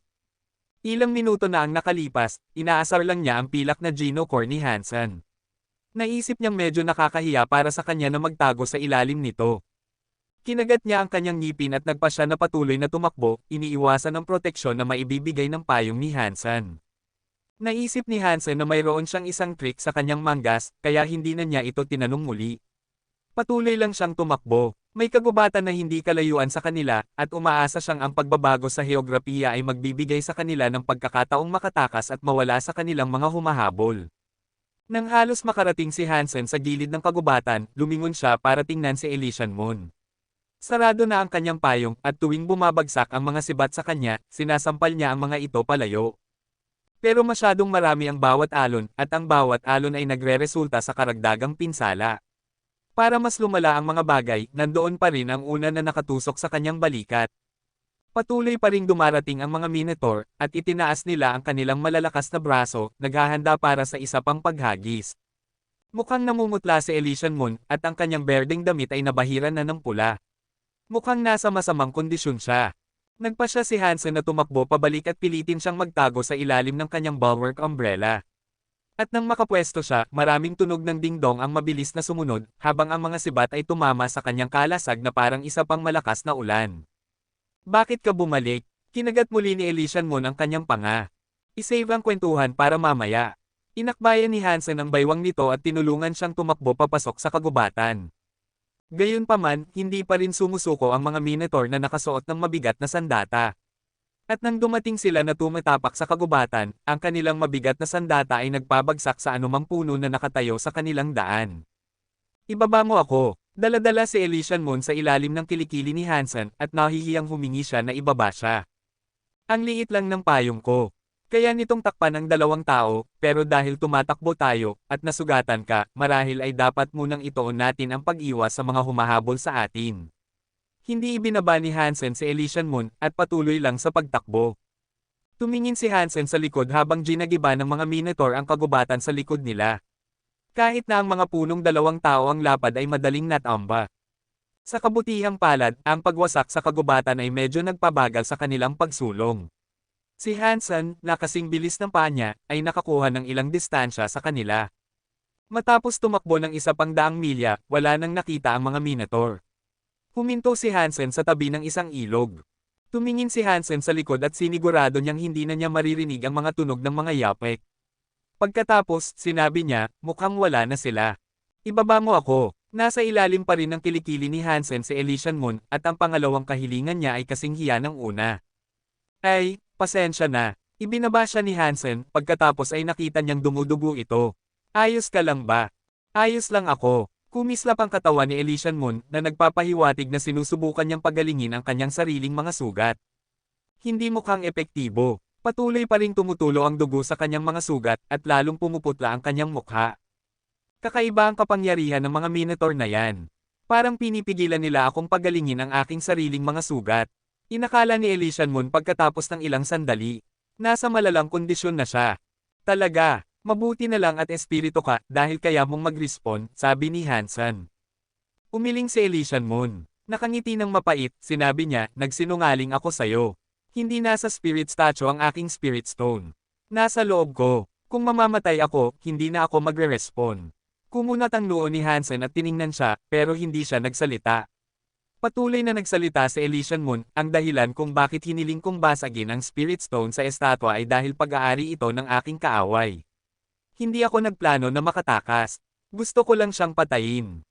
Ilang minuto na ang nakalipas, inaasar lang niya ang pilak na Geno Core ni Hansen. Naisip niyang medyo nakakahiya para sa kanya na magtago sa ilalim nito. Kinagat niya ang kanyang ngipin at nagpa siya na patuloy na tumakbo, iniiwasan ang proteksyon na maibibigay ng payong ni Hansen. Naisip ni Hansen na mayroon siyang isang trick sa kanyang manggas, kaya hindi na niya ito tinanong muli. Patuloy lang siyang tumakbo. May kagubatan na hindi kalayuan sa kanila, at umaasa siyang ang pagbabago sa heograpiya ay magbibigay sa kanila ng pagkakataong makatakas at mawala sa kanilang mga humahabol. Nang halos makarating si Hansen sa gilid ng kagubatan, lumingon siya para tingnan si Elysian Moon. Sarado na ang kanyang payong, at tuwing bumabagsak ang mga sibat sa kanya, sinasampal niya ang mga ito palayo. Pero masyadong marami ang bawat alon, at ang bawat alon ay nagre-resulta sa karagdagang pinsala. Para mas lumala ang mga bagay, nandoon pa rin ang una na nakatusok sa kanyang balikat. Patuloy pa ring dumarating ang mga Minotaur, at itinaas nila ang kanilang malalakas na braso, naghahanda para sa isa pang paghagis. Mukhang namumutla si Elysian Moon at ang kanyang berdeng damit ay nabahiran na ng pula. Mukhang nasa masamang kondisyon siya. Nagpa siya si Hansen na tumakbo pabalik at pilitin siyang magtago sa ilalim ng kanyang bulwark umbrella. At nang makapwesto siya, maraming tunog ng dingdong ang mabilis na sumunod, habang ang mga sibat ay tumama sa kanyang kalasag na parang isa pang malakas na ulan. Bakit ka bumalik? Kinagat muli ni Elysian Moon ang kanyang panga. Isave ang kwentuhan para mamaya. Inakbayan ni Hansen ang baywang nito at tinulungan siyang tumakbo papasok sa kagubatan. Gayunpaman, hindi pa rin sumusuko ang mga Minotaur na nakasuot ng mabigat na sandata. At nang dumating sila na tumatapak sa kagubatan, ang kanilang mabigat na sandata ay nagpabagsak sa anumang puno na nakatayo sa kanilang daan. Ibaba mo ako. Dala-dala si Elysian Moon sa ilalim ng kilikili ni Hansen at nahihiyang humingi siya na ibaba siya. Ang liit lang ng payong ko. Kaya nitong takpan ng dalawang tao, pero dahil tumatakbo tayo, at nasugatan ka, marahil ay dapat munang ituon natin ang pag-iwas sa mga humahabol sa atin. Hindi ibinaba ni Hansen si Elysian Moon, at patuloy lang sa pagtakbo. Tumingin si Hansen sa likod habang ginagiba ng mga Minotaur ang kagubatan sa likod nila. Kahit na ang mga punong dalawang tao ang lapad ay madaling natamba. Sa kabutihang palad, ang pagwasak sa kagubatan ay medyo nagpabagal sa kanilang pagsulong. Si Hansen, na kasing bilis ng paa niya, ay nakakuha ng ilang distansya sa kanila. Matapos tumakbo ng isa pang daang milya, wala nang nakita ang mga Minotaur. Huminto si Hansen sa tabi ng isang ilog. Tumingin si Hansen sa likod at sinigurado niyang hindi na niya maririnig ang mga tunog ng mga yapek. Pagkatapos, sinabi niya, mukhang wala na sila. Ibaba mo ako. Nasa ilalim pa rin ng kilikili ni Hansen si Elysian Moon, at ang pangalawang kahilingan niya ay kasing hiya ng una. Ay, pasensya na. Ibinaba siya ni Hansen, pagkatapos ay nakita niyang dumudugo ito. Ayos ka lang ba? Ayos lang ako. Kumislap ang katawan ni Elysian Moon na nagpapahiwatig na sinusubukan niyang pagalingin ang kanyang sariling mga sugat. Hindi mukhang epektibo. Patuloy pa ring tumutulo ang dugo sa kanyang mga sugat at lalong pumuputla ang kanyang mukha. Kakaiba ang kapangyarihan ng mga Minotaur na yan. Parang pinipigilan nila akong pagalingin ang aking sariling mga sugat. Inakala ni Elysian Moon pagkatapos ng ilang sandali. Nasa malalang kondisyon na siya. Talaga, mabuti na lang at espiritu ka dahil kaya mong mag-respawn, sabi ni Hansen. Umiling si Elysian Moon. Nakangiti ng mapait, sinabi niya, nagsinungaling ako sayo. Hindi nasa spirit statue ang aking spirit stone. Nasa loob ko. Kung mamamatay ako, hindi na ako magre-respawn. Kumunat ang noo ni Hansen at tiningnan siya, pero hindi siya nagsalita. Patuloy na nagsalita si Elysian Moon, ang dahilan kung bakit hiniling kong basagin ang Spirit Stone sa estatwa ay dahil pag-aari ito ng aking kaaway. Hindi ako nagplano na makatakas. Gusto ko lang siyang patayin.